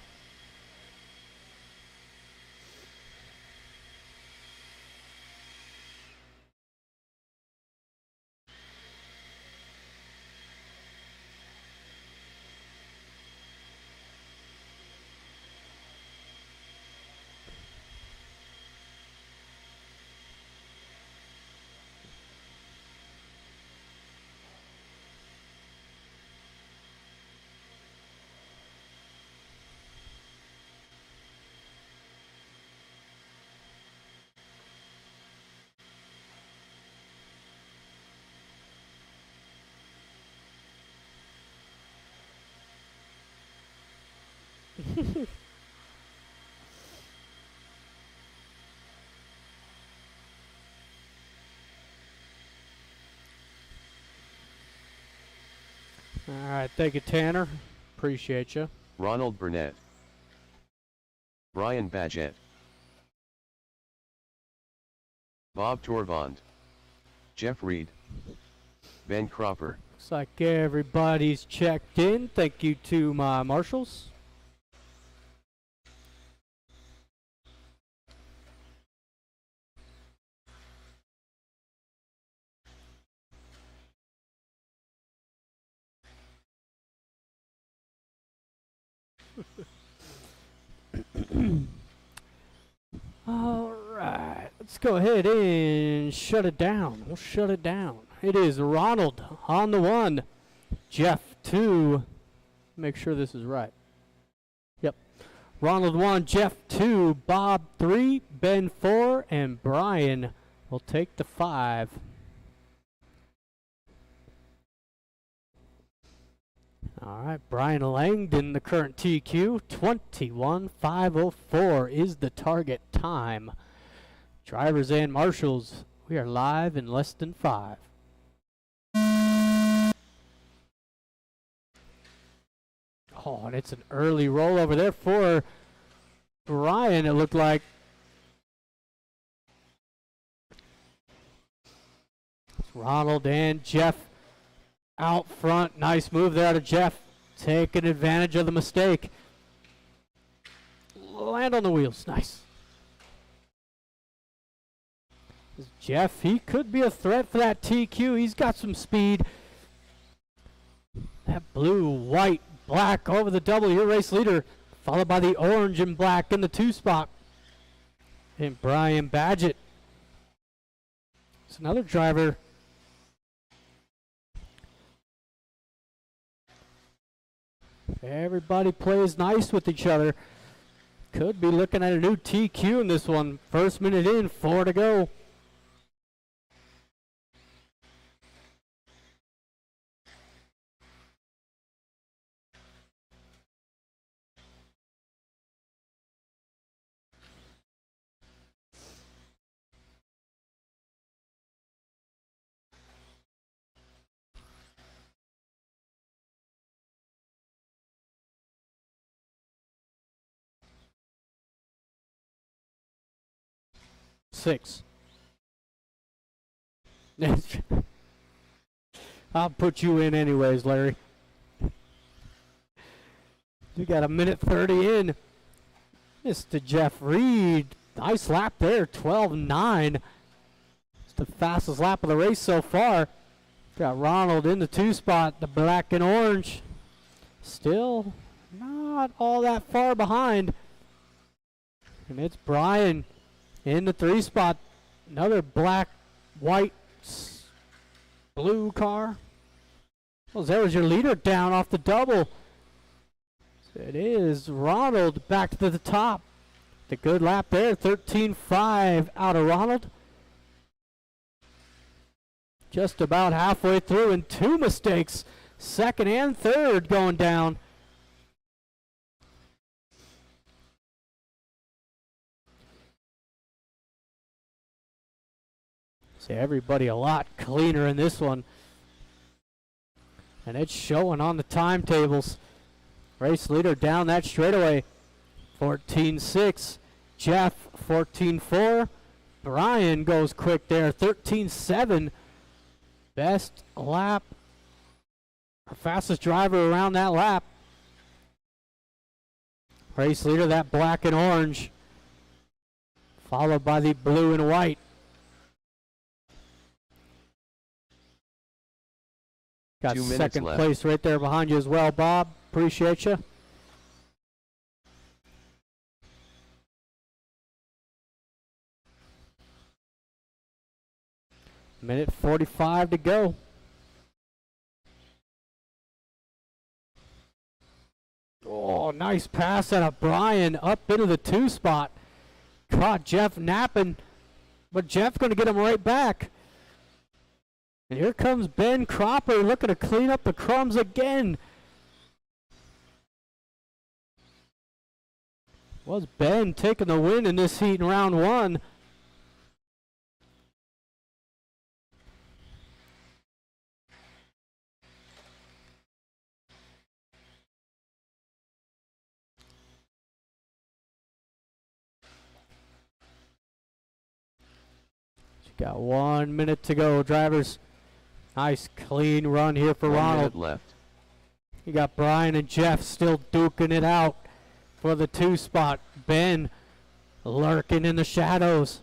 All right, thank you, Tanner. Appreciate you. Ronald Burnett. Brian Badgett. Bob Torvand. Jeff Reed. Ben Cropper. Looks like everybody's checked in. Thank you to my marshals. All right, let's go ahead and shut it down. We'll shut it down. It is Ronald on the 1, Jeff 2. Make sure this is right. Yep. Ronald 1, Jeff 2, Bob 3, Ben 4, and Brian will take the 5. All right, Brian Langdon, the current TQ, 21.504 is the target time. Drivers and marshals, we are live in less than 5. Oh, and it's an early roll over there for Brian, it looked like. It's Ronald and Jeff out front. Nice move there to Jeff. Taking advantage of the mistake. Land on the wheels. Nice. Jeff, he could be a threat for that TQ. He's got some speed. That blue, white, black over the double, your race leader. Followed by the orange and black in the 2 spot. And Brian Badgett. It's another driver. Everybody plays nice with each other. Could be looking at a new TQ in this one. First minute in, 4 to go. 6. I'll put you in anyways, Larry. We got a minute 30 in. Mr. Jeff Reed. Nice lap there, 12.9. It's the fastest lap of the race so far. Got Ronald in the 2 spot, the black and orange. Still not all that far behind. And it's Brian in the 3 spot. Another black, white, blue car. Well, there was your leader down off the double. It is Ronald back to the top. The good lap there, 13.5 out of Ronald. Just about halfway through and 2 mistakes. Second and third going down. See, everybody a lot cleaner in this one. And it's showing on the timetables. Race leader down that straightaway. 14.6. Jeff, 14.4. Brian goes quick there, 13.7. Best lap, or fastest driver around that lap. Race leader, that black and orange, followed by the blue and white. Got 2 minutes second left. place right there behind you as well, Bob. Appreciate you. Minute 45 to go. Oh, nice pass out of Brian up into the 2 spot. Caught Jeff napping, but Jeff's going to get him right back. And here comes Ben Cropper looking to clean up the crumbs again. Was Ben taking the win in this heat in round 1. Got 1 minute to go, drivers. Nice clean run here for 1 Ronald. minute left. You got Brian and Jeff still duking it out for the 2 spot. Ben lurking in the shadows.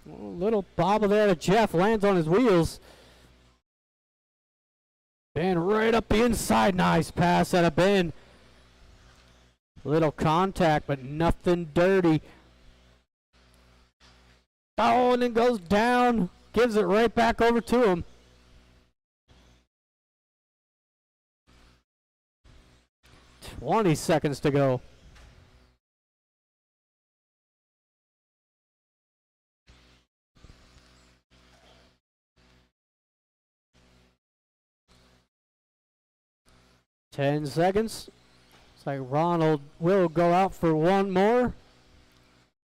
Little bobble there to Jeff, lands on his wheels. Ben right up the inside. Nice pass out of Ben. Little contact, but nothing dirty. Oh, and then goes down. Gives it right back over to him. "20 seconds to go. "10 seconds. Looks like Ronald will go out for one more.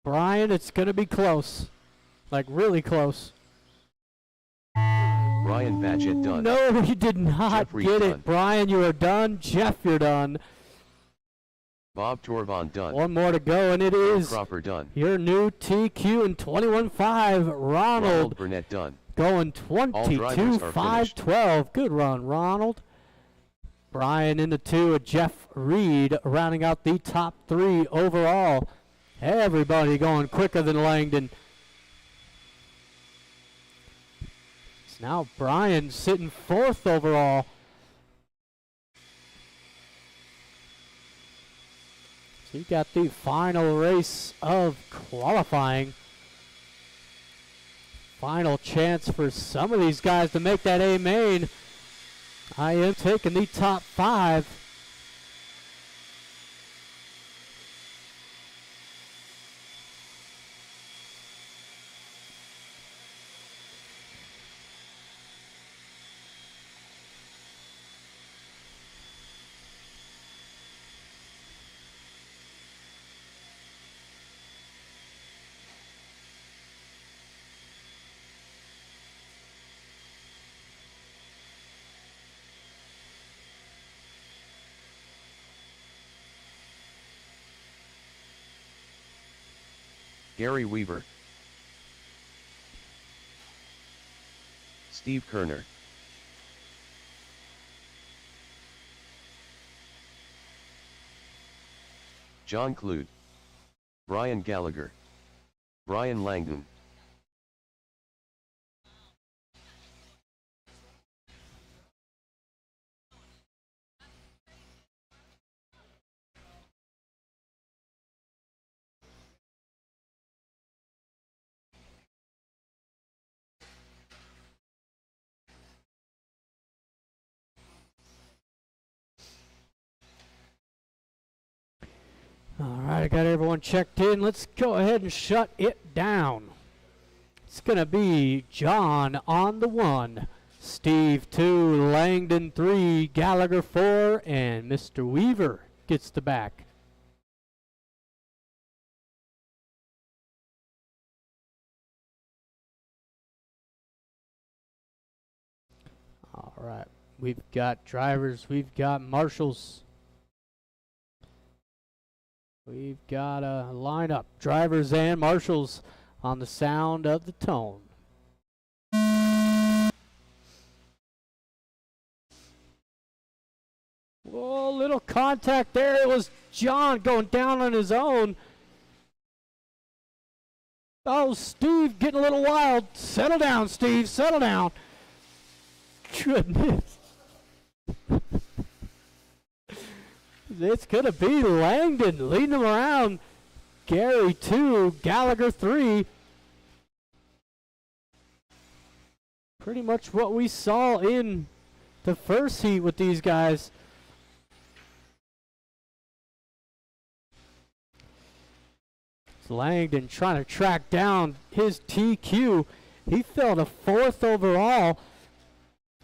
Brian, it's going to be close. Like really close. Brian Badgett done. No, he did not Jeff Reed get done. it. Brian, you are done. Jeff, you're done. Bob Torvon done. One more to go, and it is Cropper done. your new TQ in 21.5. Ronald Burnett done. going drivers are 22.512. Good run, Ronald. Brian in the 2, Jeff Reed rounding out the top 3 overall. Everybody going quicker than Langdon. It's now Brian sitting 4th overall. So you got the final race of qualifying. Final chance for some of these guys to make that A main. I am taking the top 5. Gary Weaver. Steve Kerner. John Clute. Brian Gallagher. Brian Langdon. Alright, I got everyone checked in. Let's go ahead and shut it down. It's going to be John on the 1, Steve 2, Langdon 3, Gallagher 4, and Mr. Weaver gets the back. Alright, we've got drivers, we've got marshals. We've got a lineup, drivers and marshals, on the sound of the tone. Whoa, little contact there. It was John going down on his own. Oh, Steve getting a little wild. Settle down, Steve, settle down. Goodness. It's going to be Langdon leading him around. Gary 2, Gallagher 3. Pretty much what we saw in the first heat with these guys. It's Langdon trying to track down his TQ. He fell to 4th overall.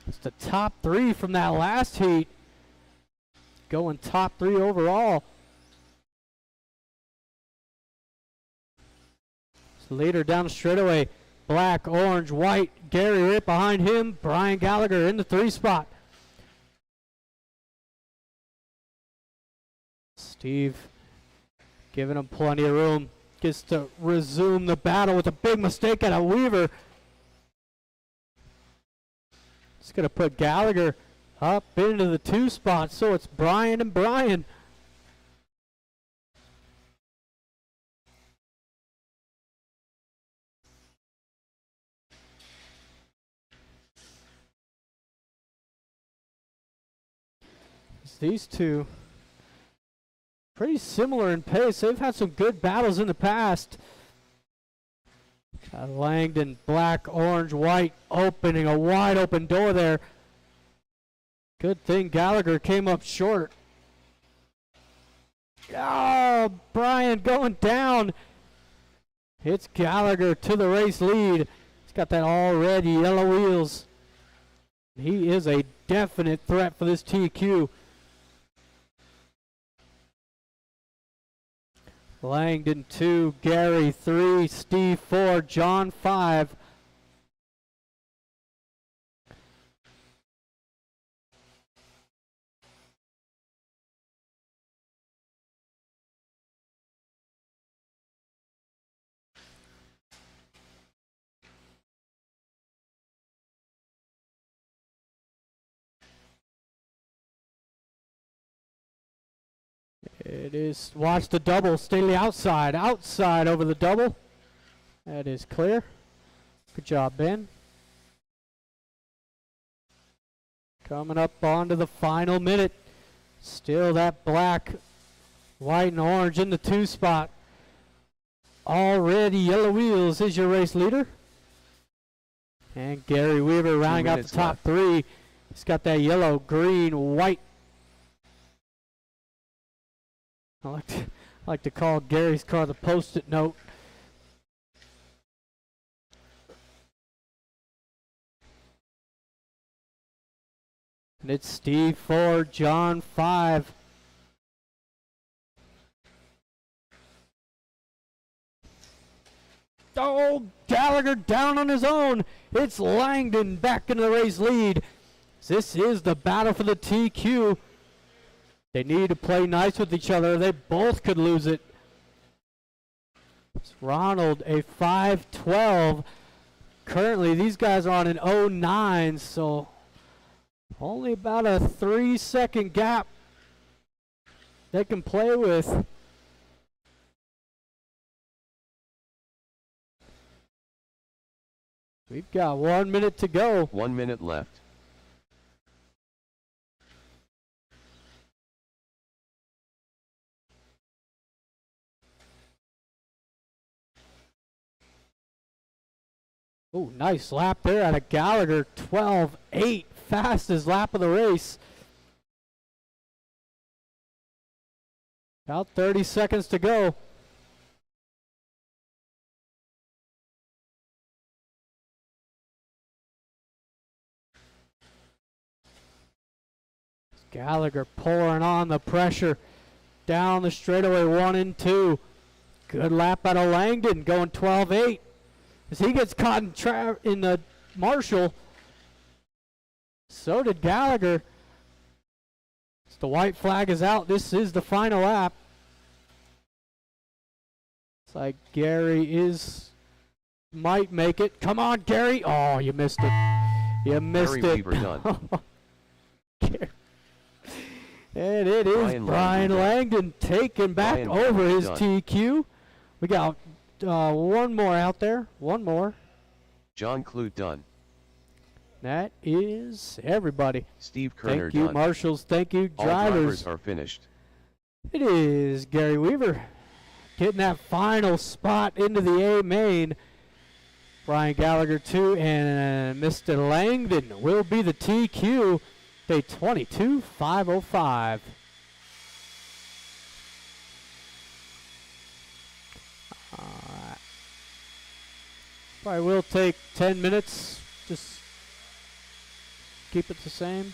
It's the top 3 from that last heat. Going top 3 overall. So later down the straightaway, black, orange, white, Gary right behind him, Brian Gallagher in the 3 spot. Steve giving him plenty of room. Gets to resume the battle with a big mistake out of Weaver. It's going to put Gallagher up into the 2 spot, so it's Brian and Brian. These two pretty similar in pace. They've had some good battles in the past. Got Langdon, black, orange, white, opening a wide open door there. Good thing Gallagher came up short. Oh, Brian going down. It's Gallagher to the race lead. He's got that all red yellow wheels. He is a definite threat for this TQ. Langdon 2, Gary 3, Steve 4, John 5. It is, watch the double, stay to the outside, outside over the double. That is clear. Good job, Ben. Coming up onto the final minute. Still that black, white, and orange in the 2 spot. Already yellow wheels is your race leader. And Gary Weaver rounding out the top 3. He's got that yellow, green, white. I like to call Gary's car the Post-it note. And it's Steve 4, John 5. Oh, Gallagher down on his own. It's Langdon back in the race lead. This is the battle for the TQ. They need to play nice with each other. They both could lose it. It's Ronald, a 5:12. Currently, these guys are on an 09, so only about a 3-second gap they can play with. We've got 1 minute to go. 1 minute left. Oh, nice lap there out of Gallagher. 12:8, fastest lap of the race. About 30 seconds to go. Gallagher pouring on the pressure down the straightaway, 1 and 2. Good lap out of Langdon, going 12:8. As he gets caught in the Marshall, so did Gallagher. As the white flag is out, this is the final lap. It's like Gary might make it. Come on, Gary. Oh, you missed it. You missed Gary it. Weaver done. And it is Brian Langdon taking back over his done. TQ. We got one more out there. One more. John Clute done. That is everybody. Steve Kerner Thank you, done. marshals. Thank you, All drivers. drivers are finished. It is Gary Weaver getting that final spot into the A main. Brian Gallagher 2 and Mr. Langdon will be the TQ. Day 22.505. Alright. Probably will take 10 minutes. Just keep it the same.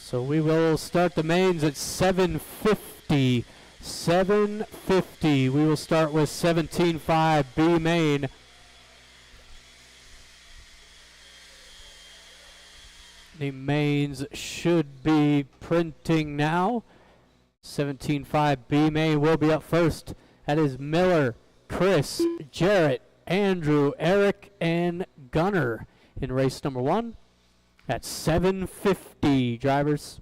So we will start the mains at 7:50. 7:50. We will start with 17.5 B main. The mains should be printing now. 17.5 B main will be up first. That is Miller, Chris, Jarrett, Andrew, Eric, and Gunner in race number 1. At 7:50, drivers.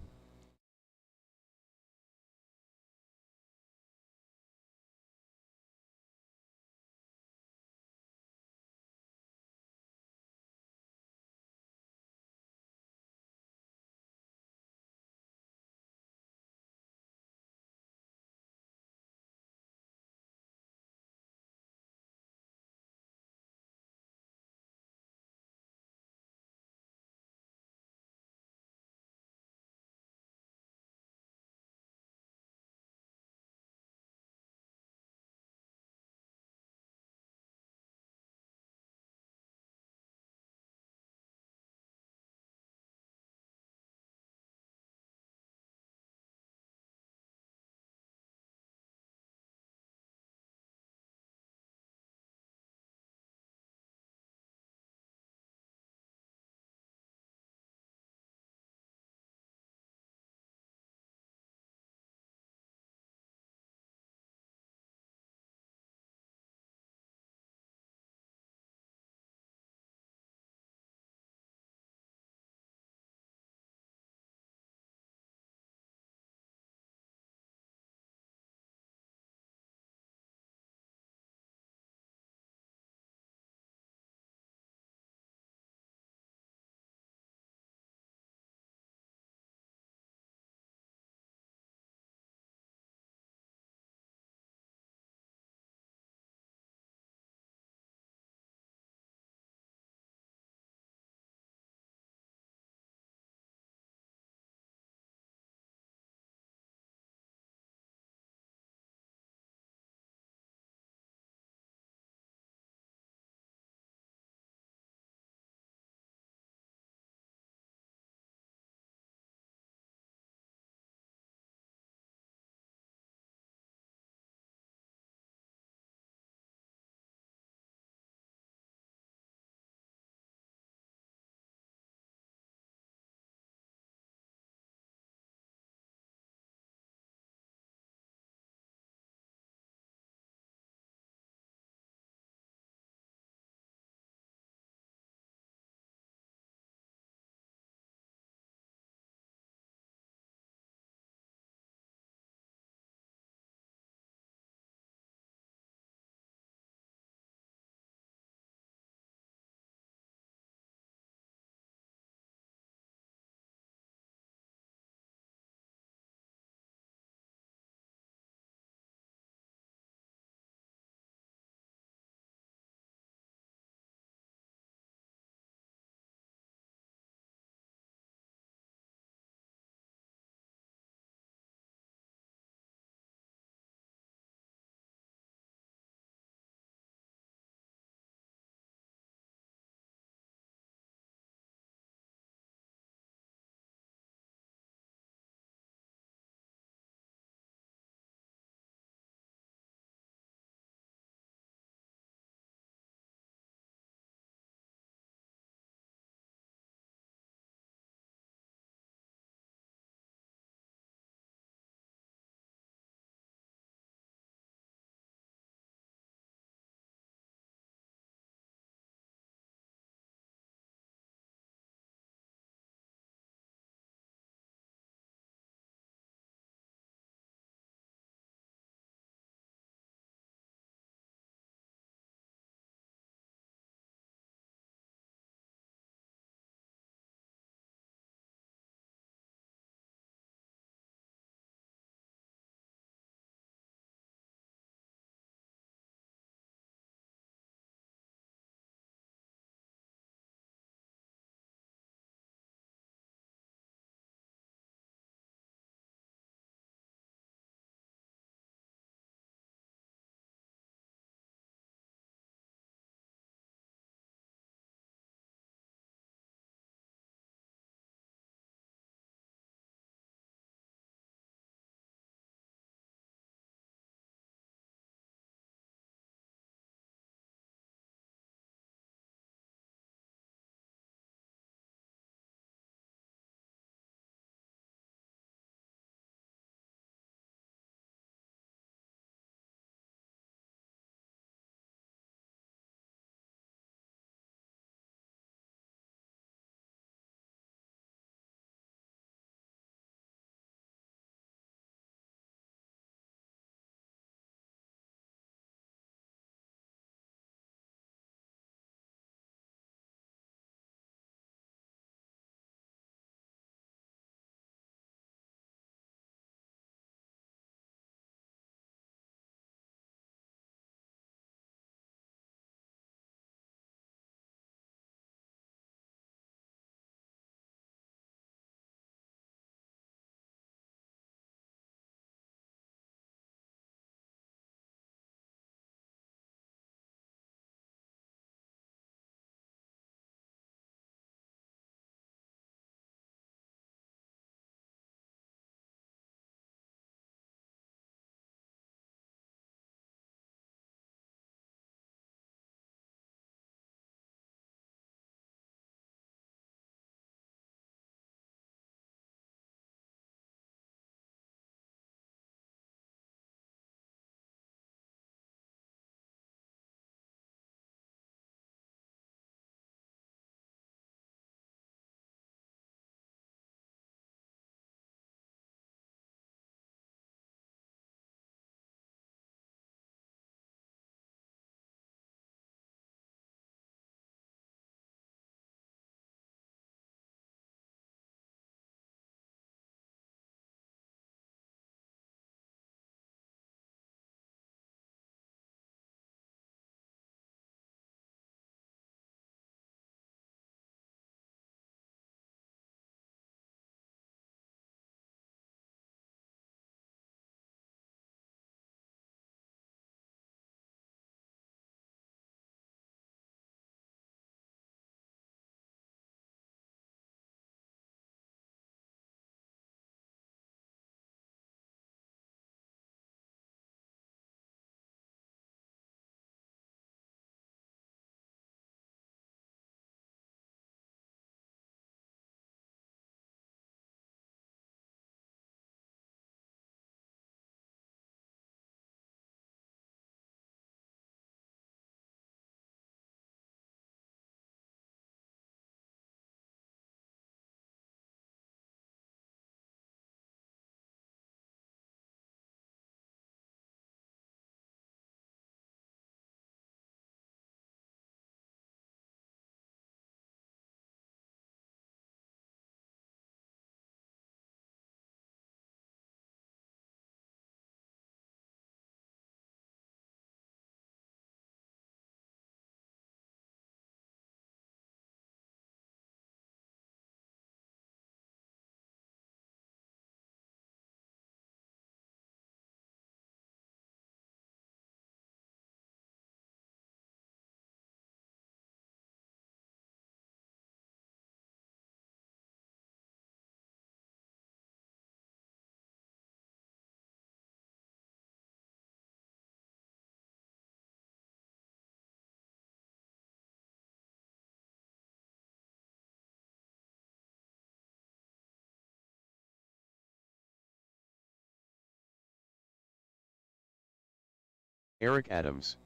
Eric Adams.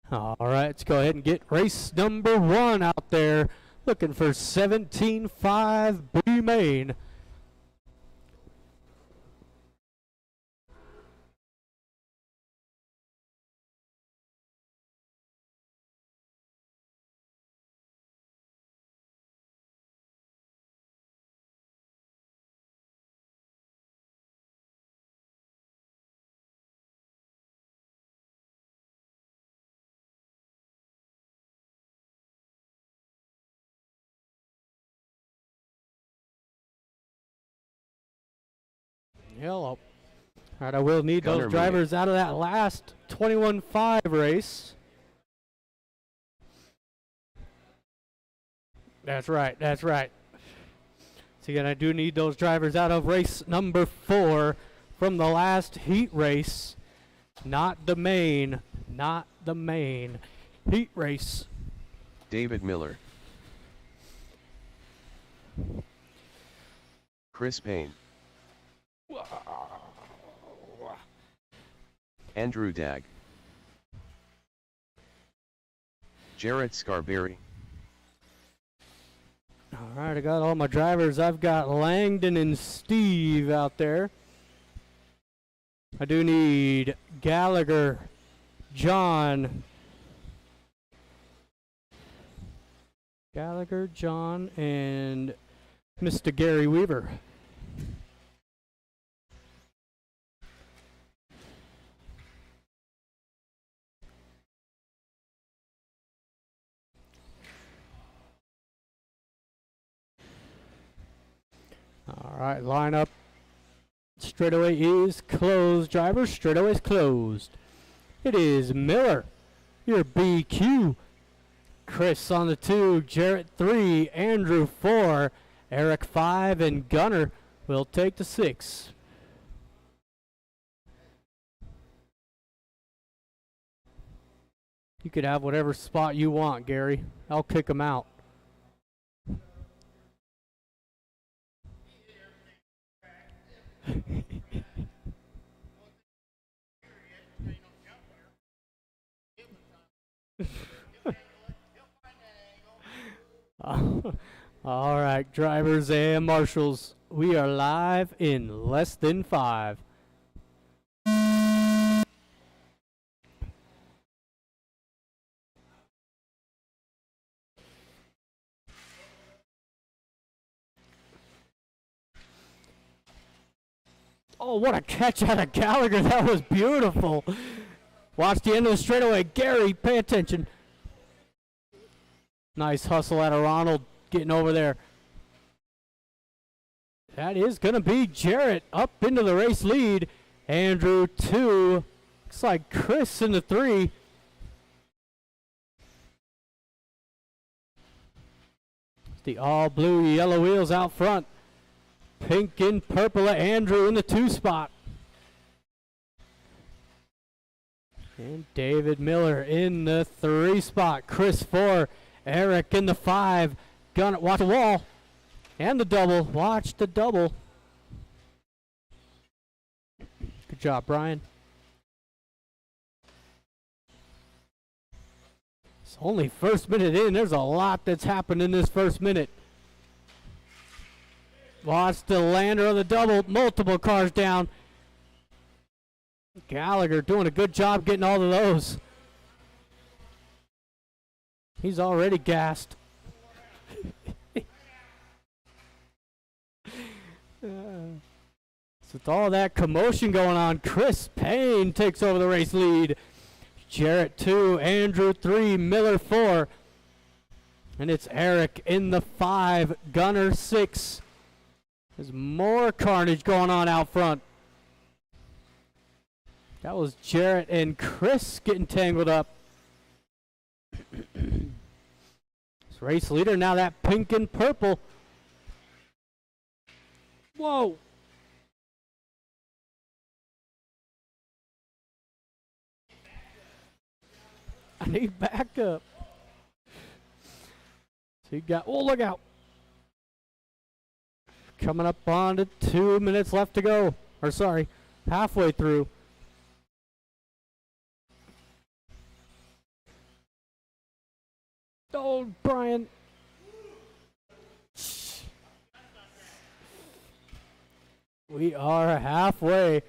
All right, let's go ahead and get race number 1 out there. Looking for 17.5 B main. Hello. All right, I will need Gunner those drivers out of that last 21.5 race. That's right, that's right. So again, I do need those drivers out of race number 4 from the last heat race. Not the main heat race. David Miller. Chris Payne. Andrew Dagg. Jarrett Scarberry. All right, I got all my drivers. I've got Langdon and Steve out there. I do need Gallagher, John, and Mr. Gary Weaver. All right, lineup. Straightaway is closed, drivers. Straightaway is closed. It is Miller, your BQ. Chris on the 2, Jarrett 3, Andrew 4, Eric 5, and Gunner will take the 6. You could have whatever spot you want, Gary. I'll kick him out. All right, drivers and marshals, we are live in less than 5. Oh, what a catch out of Gallagher. That was beautiful. Watch the end of the straightaway. Gary, pay attention. Nice hustle out of Ronald getting over there. That is going to be Jarrett up into the race lead. Andrew 2. Looks like Chris in the 3. The all blue, yellow wheels out front. Pink and purple at Andrew in the 2 spot. And David Miller in the 3 spot. Chris 4. Eric in the 5. Gunner, watch the wall. And the double. Watch the double. Good job, Brian. It's only first minute in. There's a lot that's happened in this first minute. Watch the lander of the double. Multiple cars down. Gallagher doing a good job getting all of those. He's already gassed. So with all that commotion going on, Chris Payne takes over the race lead. Jarrett 2, Andrew 3, Miller 4. And it's Eric in the 5, Gunner 6. There's more carnage going on out front. That was Jarrett and Chris getting tangled up. This race leader now, that pink and purple. Whoa. I need backup. So you got, oh, look out. Coming up on to 2 minutes left to go. Or sorry, halfway through. Oh, Brian. We are halfway.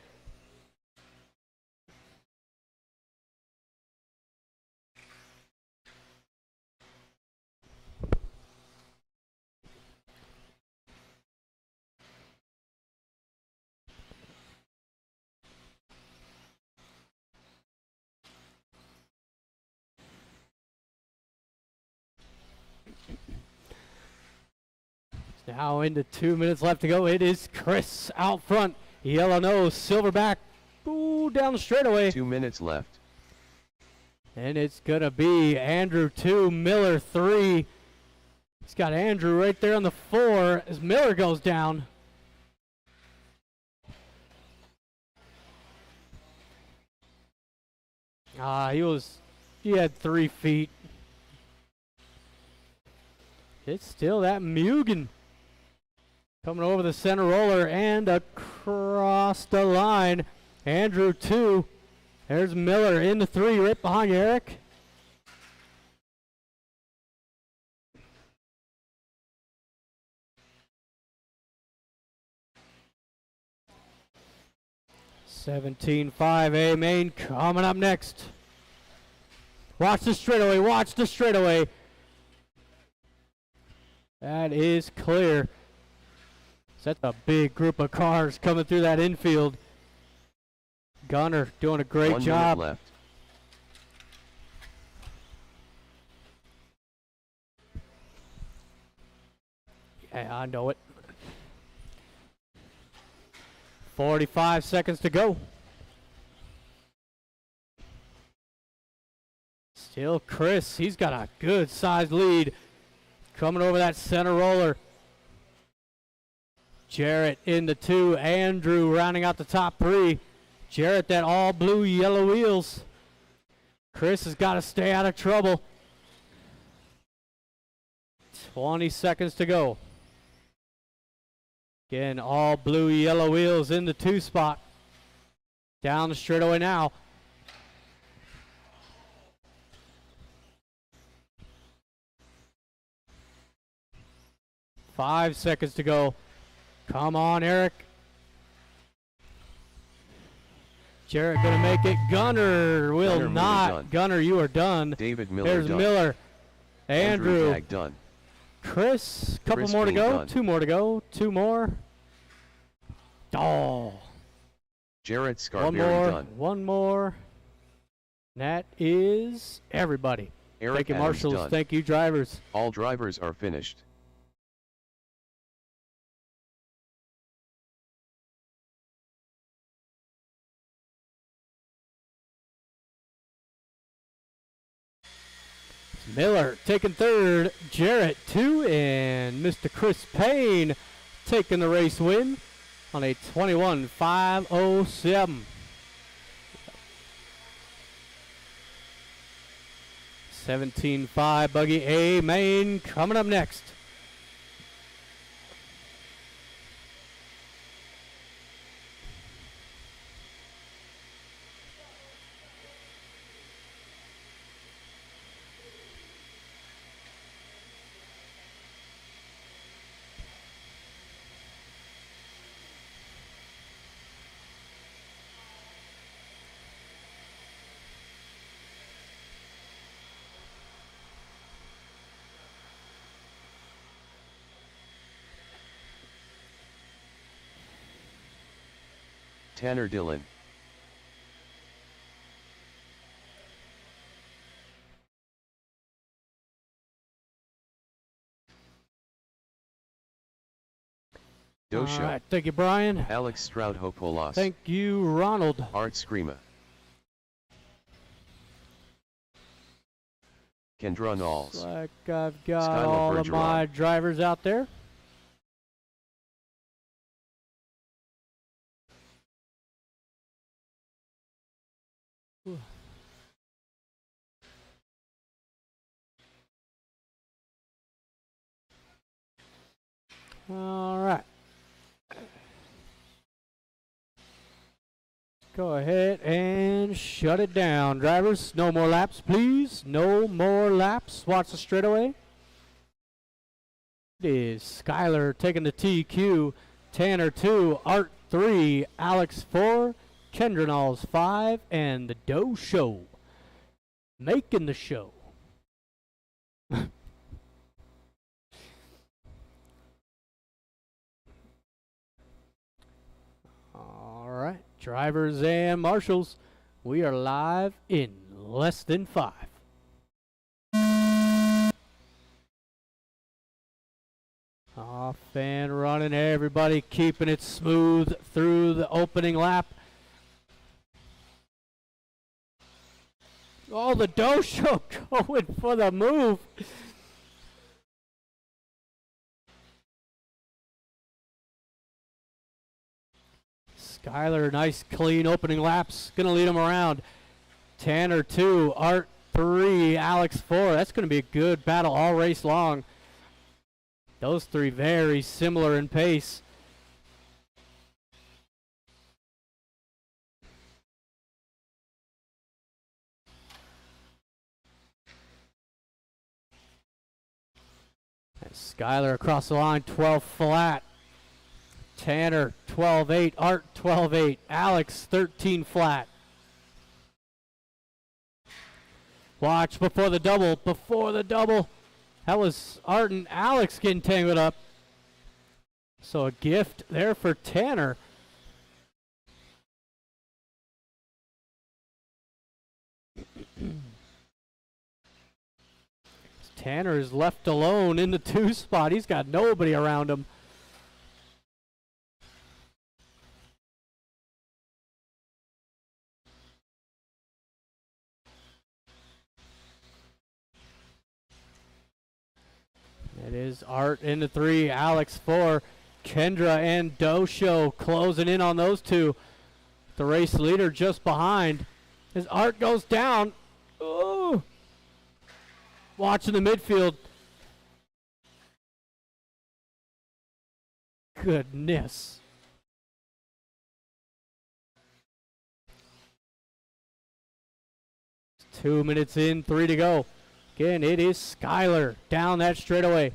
Now into 2 minutes left to go. It is Chris out front. Yellow nose, silverback. Ooh, down the straightaway. 2 minutes left. And it's going to be Andrew 2, Miller 3. He's got Andrew right there on the 4 as Miller goes down. He had 3 feet. It's still that Mugen. Coming over the center roller and across the line. Andrew 2. There's Miller in the 3 right behind you, Eric. (17.5) main coming up next. Watch the straightaway, watch the straightaway. That is clear. That's a big group of cars coming through that infield. Gunner doing a great 1 job. minute left. Yeah, I know it. 45 seconds to go. Still Chris, he's got a good sized lead. Coming over that center roller. Jarrett in the 2, Andrew rounding out the top 3. Jarrett, that all blue yellow wheels. Chris has got to stay out of trouble. 20 seconds to go. Again, all blue yellow wheels in the 2 spot. Down the straightaway now. Five seconds to go. Come on, Eric. Jarrett gonna make it. Gunner will Gunner, not. Gunner, you are done. David Miller There's done. Miller. Andrew. Tag done. Chris, couple Chris more to Payne go. done. 2 more to go. 2 more. Oh. Jarrett One Scarberry more. done. 1 more. That is everybody. Eric Thank you, Adams marshals. done. Thank you, drivers. All drivers are finished. Miller taking 3rd, Jarrett 2, and Mr. Chris Payne taking the race win on a 21.507. 17.5 buggy A main coming up next. Tanner Dillon. Dosha. All right, thank you, Brian. Alex Stroudhopolos. Thank you, Ronald. Art Screama. Kendra Knowles. Like I've got Skylar all of Bergeron. my drivers out there. All right. Go ahead and shut it down. Drivers, no more laps, please. No more laps. Watch the straightaway. It is Skyler taking the TQ. Tanner 2, Art 3, Alex 4, Kendra Knowles 5, and the Doe Show making the show. All right, drivers and marshals, we are live in less than 5. Off and running, everybody keeping it smooth through the opening lap. Oh, the Doe Show going for the move. Skyler, nice clean opening laps. Gonna lead him around. Tanner 2, Art 3, Alex 4. That's gonna be a good battle all race long. Those three very similar in pace. And Skyler across the line, 12 flat. Tanner 12-8, Art 12-8, Alex 13 flat. Watch before the double. That was Art and Alex getting tangled up. So a gift there for Tanner. Tanner is left alone in the 2 spot. He's got nobody around him. It is Art in the 3, Alex 4, Kendra and Doe Show closing in on those two. The race leader just behind. As Art goes down. Ooh. Watching the midfield. Goodness. It's 2 minutes in, 3 to go. Again, it is Skyler down that straightaway.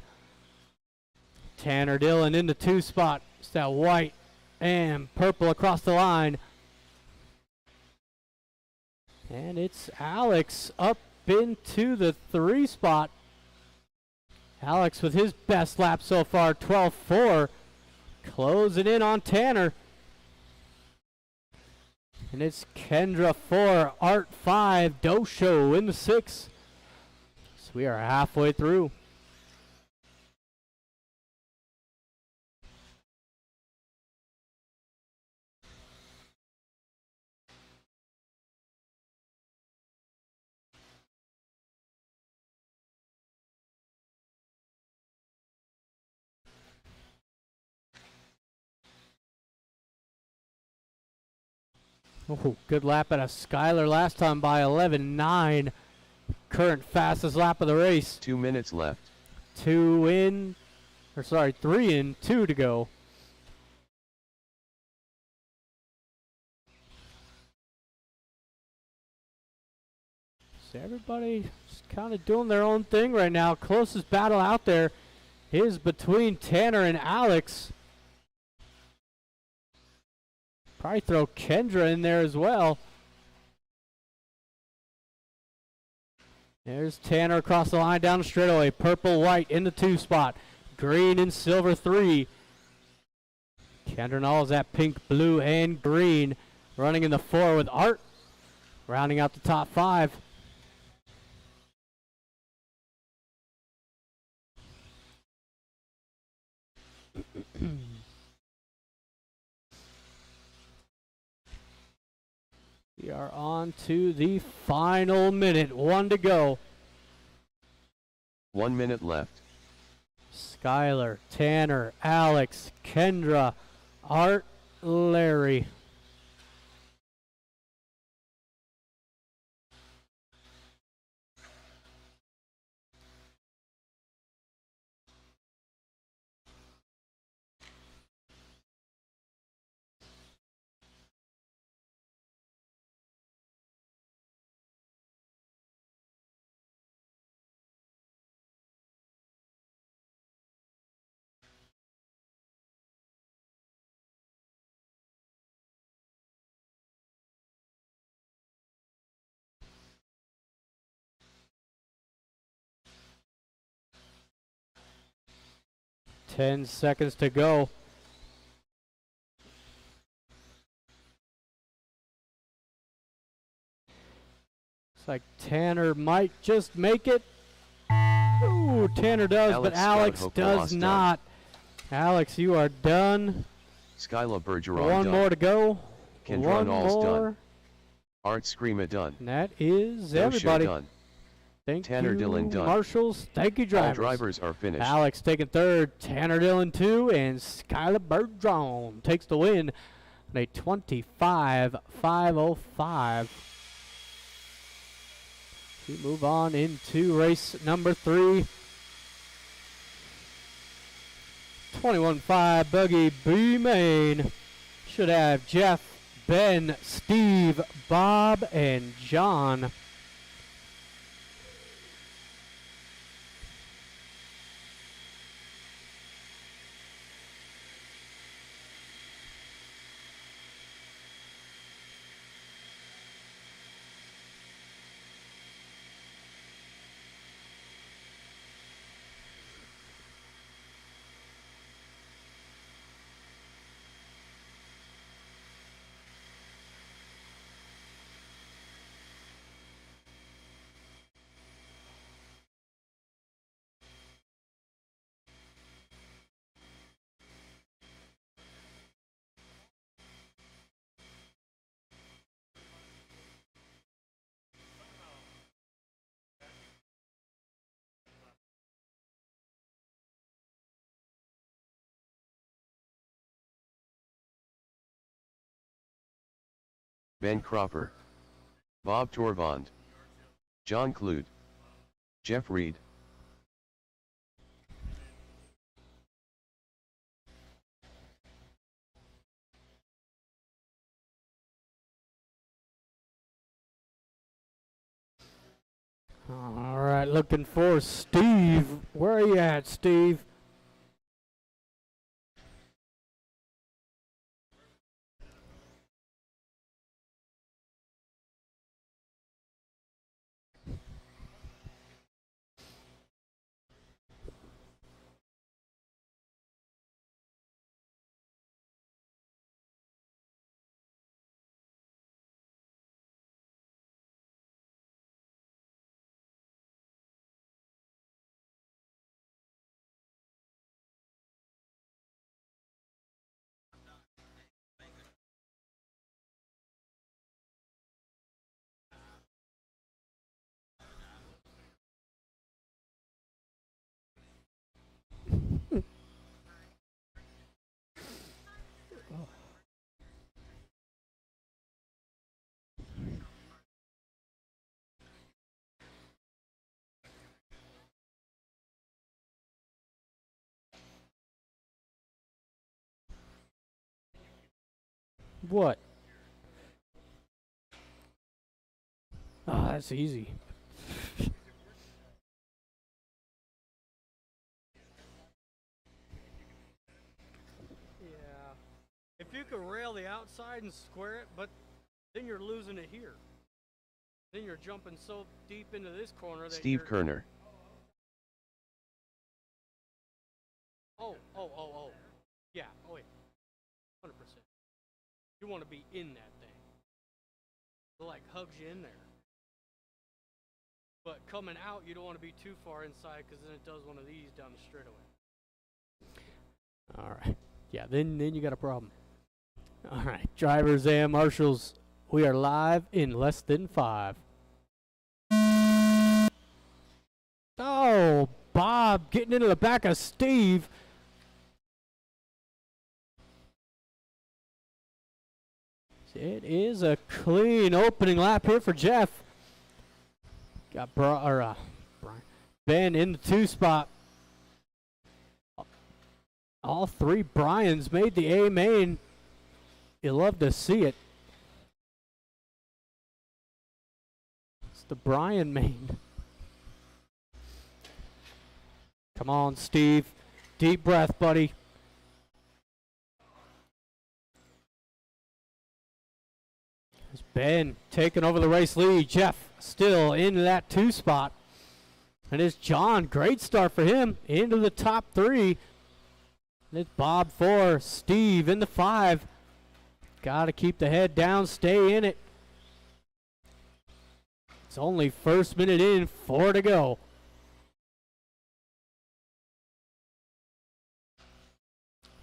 Tanner Dillon in the 2 spot. It's that white and purple across the line. And it's Alex up into the 3 spot. Alex with his best lap so far, 12-4. Closing in on Tanner. And it's Kendra 4, Art 5, Doe Show in the 6. So we are halfway through. Oh, good lap at a Skyler last time by 11.9. Current fastest lap of the race. 2 minutes left. 3 in, 2 to go. So everybody just kind of doing their own thing right now. Closest battle out there is between Tanner and Alex. Probably throw Kendra in there as well. There's Tanner across the line down the straightaway. Purple, white in the 2 spot. Green and silver 3. Kendra Knowles at pink, blue, and green. Running in the 4 with Art. Rounding out the top 5. We are on to the final minute. 1 to go. 1 minute left. Skyler, Tanner, Alex, Kendra, Art, Larry. 10 seconds to go. Looks like Tanner might just make it. Ooh, Tanner does, but Alex does not. Alex, you are done. Skyla Bergeron One done. more to go. Kendra One Knowles more. done. Art Screama done. And that is Dosha everybody. done. Thank Tanner you, Dillon done. Marshals. Thank you, drivers. All drivers are finished. Alex taking third, Tanner Dillon 2, and Skylar Bergeron takes the win on a 25.505. We move on into race number 3. 21.5 buggy B main. Should have Jeff, Ben, Steve, Bob, and John. Ben Cropper, Bob Torvand, John Clute, Jeff Reed. All right, looking for Steve. Where are you at, Steve? What? Ah, that's easy. Yeah. If you could rail the outside and square it, but then you're losing it here. Then you're jumping so deep into this corner that Steve Kerner. Oh. Yeah, oh yeah. 100%. You want to be in that thing. It like hugs you in there. But coming out, you don't want to be too far inside because then it does one of these down the straightaway. All right. Yeah, then you got a problem. All right, drivers and marshals, we are live in less than 5. Oh, Bob getting into the back of Steve. It is a clean opening lap here for Jeff. Got Brian. Ben in the 2 spot. All 3 Bryans made the A main. You love to see it. It's the Brian main. Come on, Steve. Deep breath, buddy. There's Ben taking over the race lead. Jeff still into that 2 spot. And it's John. Great start for him. Into the top 3. It's Bob 4, Steve in the 5. Got to keep the head down, stay in it. It's only first minute in, 4 to go.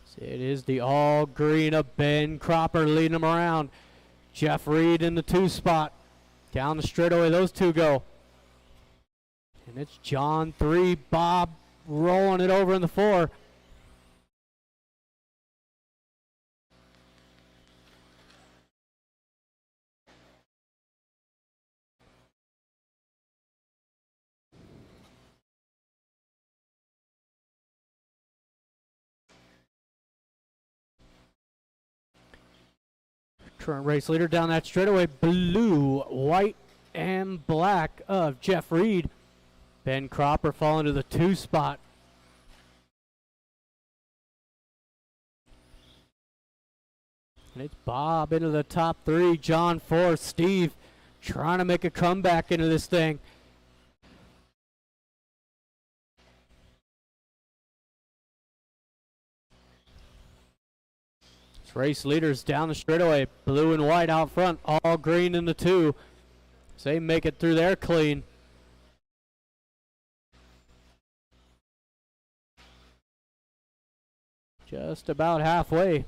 So it is the all green of Ben Cropper leading them around. Jeff Reed in the 2 spot. Down the straightaway, those two go. And it's John 3, Bob rolling it over in the 4. Current race leader down that straightaway, blue, white, and black of Jeff Reed. Ben Cropper falling to the 2 spot. And it's Bob into the top 3, John 4, Steve trying to make a comeback into this thing. Race leaders down the straightaway, blue and white out front, all green in the 2. So they make it through there clean. Just about halfway.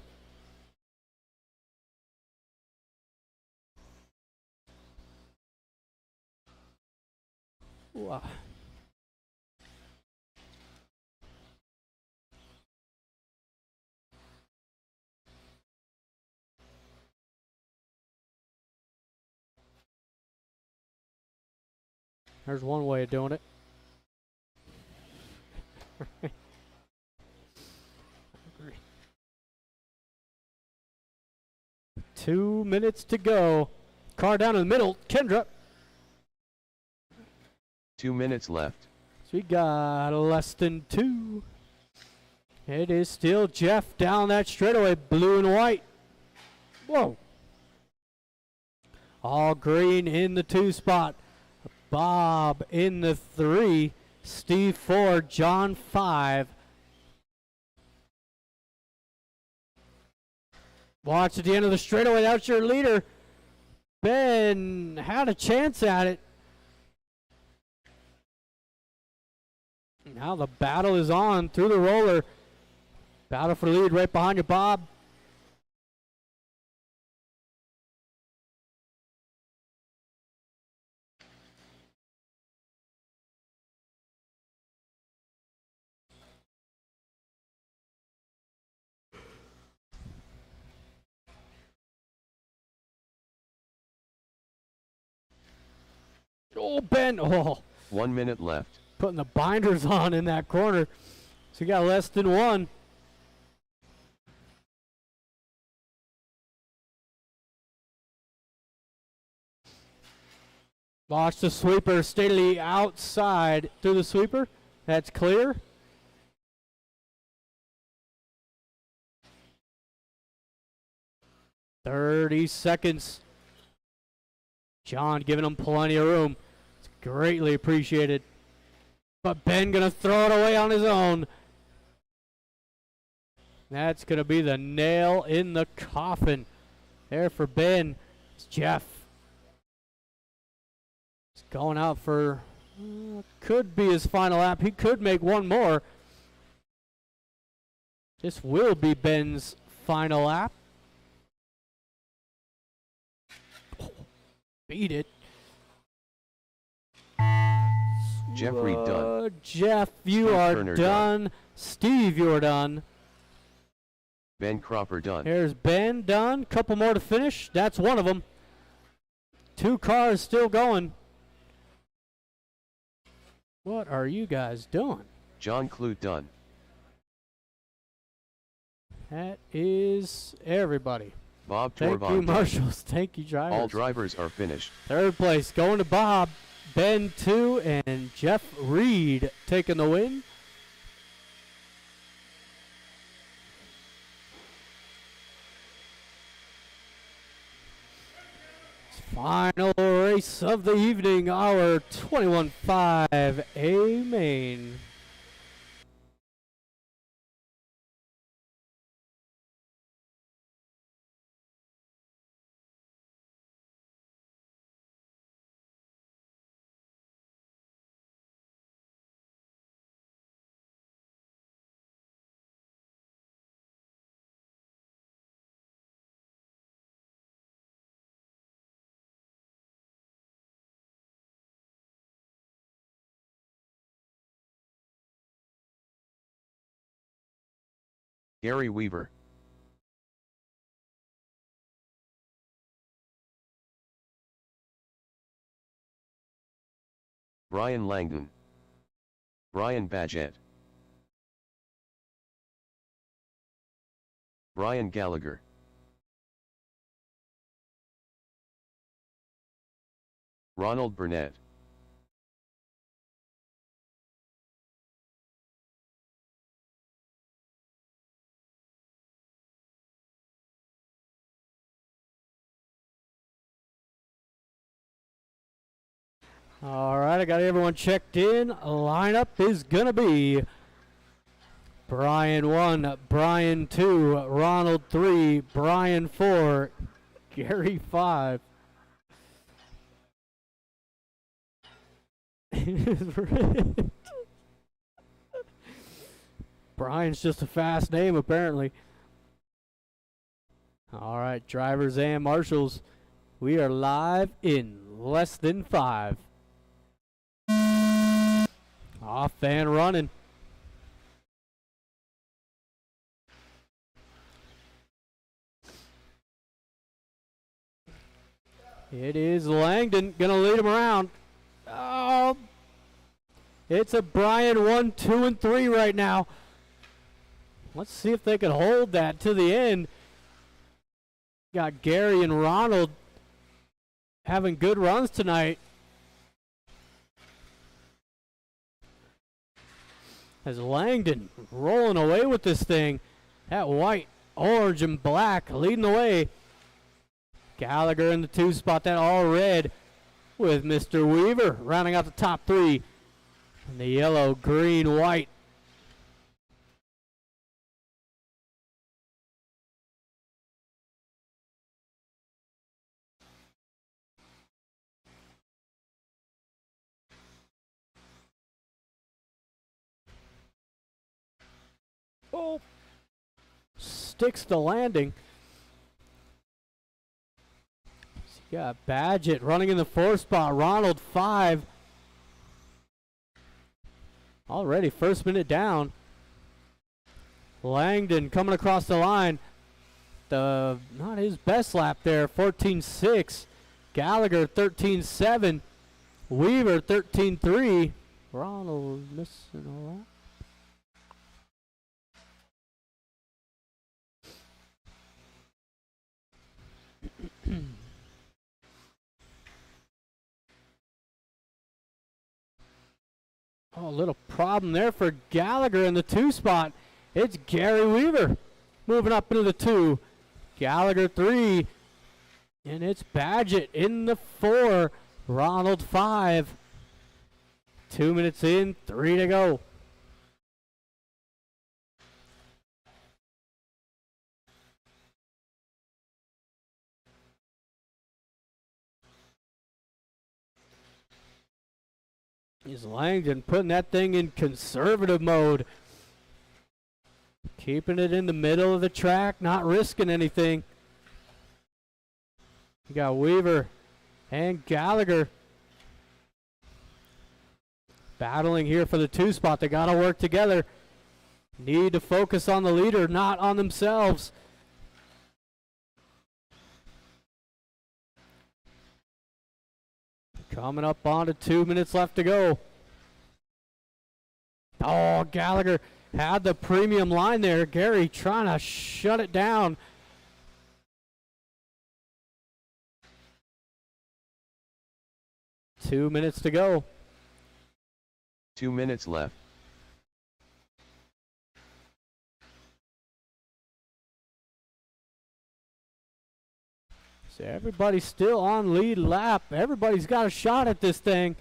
Wow. There's one way of doing it. 2 minutes to go. Car down in the middle. Kendra. 2 minutes left. So we got less than 2. It is still Jeff down that straightaway. Blue and white. Whoa. All green in the 2 spot. Bob in the 3, Steve 4, John 5. Watch at the end of the straightaway, that's your leader. Ben had a chance at it. Now the battle is on through the roller. Battle for lead right behind you, Bob. Oh, Ben. Oh. 1 minute left. Putting the binders on in that corner. So you got less than 1. Watch the sweeper steadily outside through the sweeper. That's clear. "30 seconds. John giving him plenty of room. It's greatly appreciated. But Ben gonna throw it away on his own. That's gonna be the nail in the coffin. There for Ben. It's Jeff. He's going out for, could be his final lap. He could make one more. This will be Ben's final lap. Beat it. Jeff Reed done. Jeff, you Steve are Turner done. Steve, you are done. Ben Cropper done. Here's Ben done. Couple more to finish. That's one of them. 2 cars still going. What are you guys doing? John Clute done. That is everybody. Bob Thank Torvon you, done. marshals. Thank you, drivers. All drivers are finished. 3rd place going to Bob. Ben 2 and Jeff Reed taking the win. Final race of the evening, our 21.5 A main. Gary Weaver. Brian Langdon. Brian Badgett. Brian Gallagher. Ronald Burnett. All right, I got everyone checked in. Lineup is going to be Brian 1, Brian 2, Ronald 3, Brian 4, Gary 5. Brian's just a fast name, apparently. All right, drivers and marshals, we are live in less than 5. Off and running. It is Langdon gonna lead him around. Oh, it's a Brian 1, 2, and 3 right now. Let's see if they can hold that to the end. Got Gary and Ronald having good runs tonight. As Langdon rolling away with this thing. That white, orange, and black leading the way. Gallagher in the 2 spot, that all red with Mr. Weaver rounding out the top 3. And the yellow, green, white. Oh, sticks the landing. So you got Badgett running in the 4 spot. Ronald 5. Already first minute down. Langdon coming across the line. Not his best lap there. 14.6. Gallagher 13.7. Weaver 13.3. Ronald missing a lap. Oh, a little problem there for Gallagher in the 2 spot. It's Gary Weaver moving up into the 2. Gallagher 3. And it's Badgett in the 4. Ronald 5. 2 minutes in, 3 to go. Is Langdon putting that thing in conservative mode. Keeping it in the middle of the track, not risking anything. You got Weaver and Gallagher battling here for the 2 spot. They got to work together. Need to focus on the leader, not on themselves. Coming up on to 2 minutes left to go. Oh, Gallagher had the premium line there. Gary trying to shut it down. Two minutes to go. 2 minutes left. So everybody's still on lead lap. Everybody's got a shot at this thing.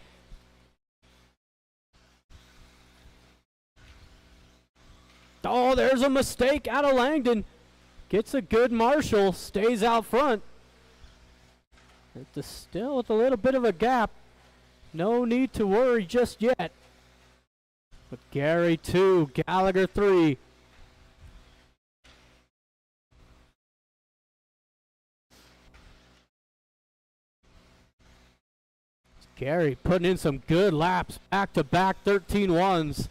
Oh, there's a mistake out of Langdon. Gets a good marshal, stays out front. It's still with a little bit of a gap. No need to worry just yet. With Gary 2, Gallagher 3. Gary putting in some good laps, back-to-back 13 ones.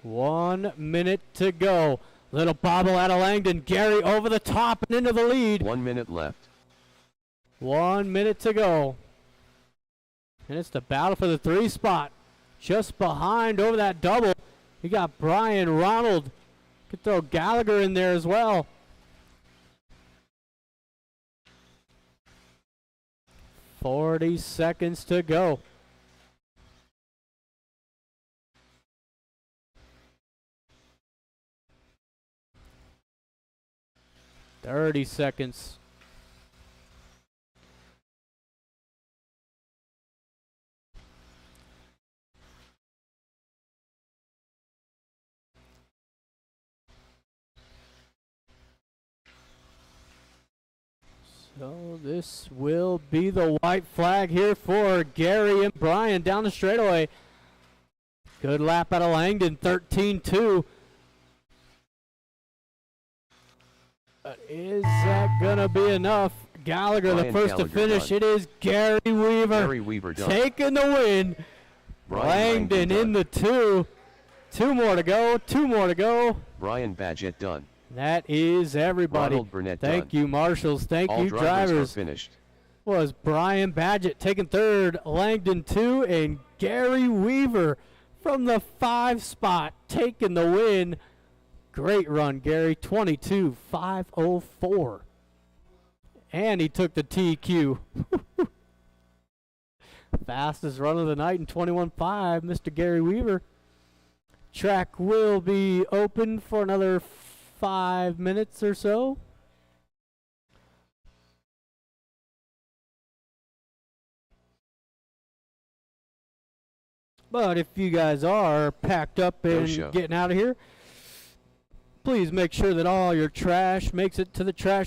1 minute to go. Little bobble out of Langdon. Gary over the top and into the lead. 1 minute left. 1 minute to go. And it's the battle for the 3 spot. Just behind over that double. You got Brian, Ronald. Could throw Gallagher in there as well. "40 seconds to go. "30 seconds. So this will be the white flag here for Gary and Brian down the straightaway. Good lap out of Langdon, 13-2. But is that going to be enough? Gallagher, Brian the first Gallagher to finish. done. It is Gary Weaver. Gary Weaver done. Taking the win. Brian Langdon done. in the 2. 2 more to go. 2 more to go. Brian Badgett done. That is everybody. Ronald Burnett Thank done. you, marshals. Thank All you, drivers drivers. are finished. Was Brian Badgett taking 3rd, Langdon 2, and Gary Weaver from the 5 spot taking the win. Great run, Gary. 22.504. And he took the TQ. Fastest run of the night in 21.5, Mr. Gary Weaver. Track will be open for another 5 minutes or so. But if you guys are packed up and show. getting out of here, please make sure that all your trash makes it to the trash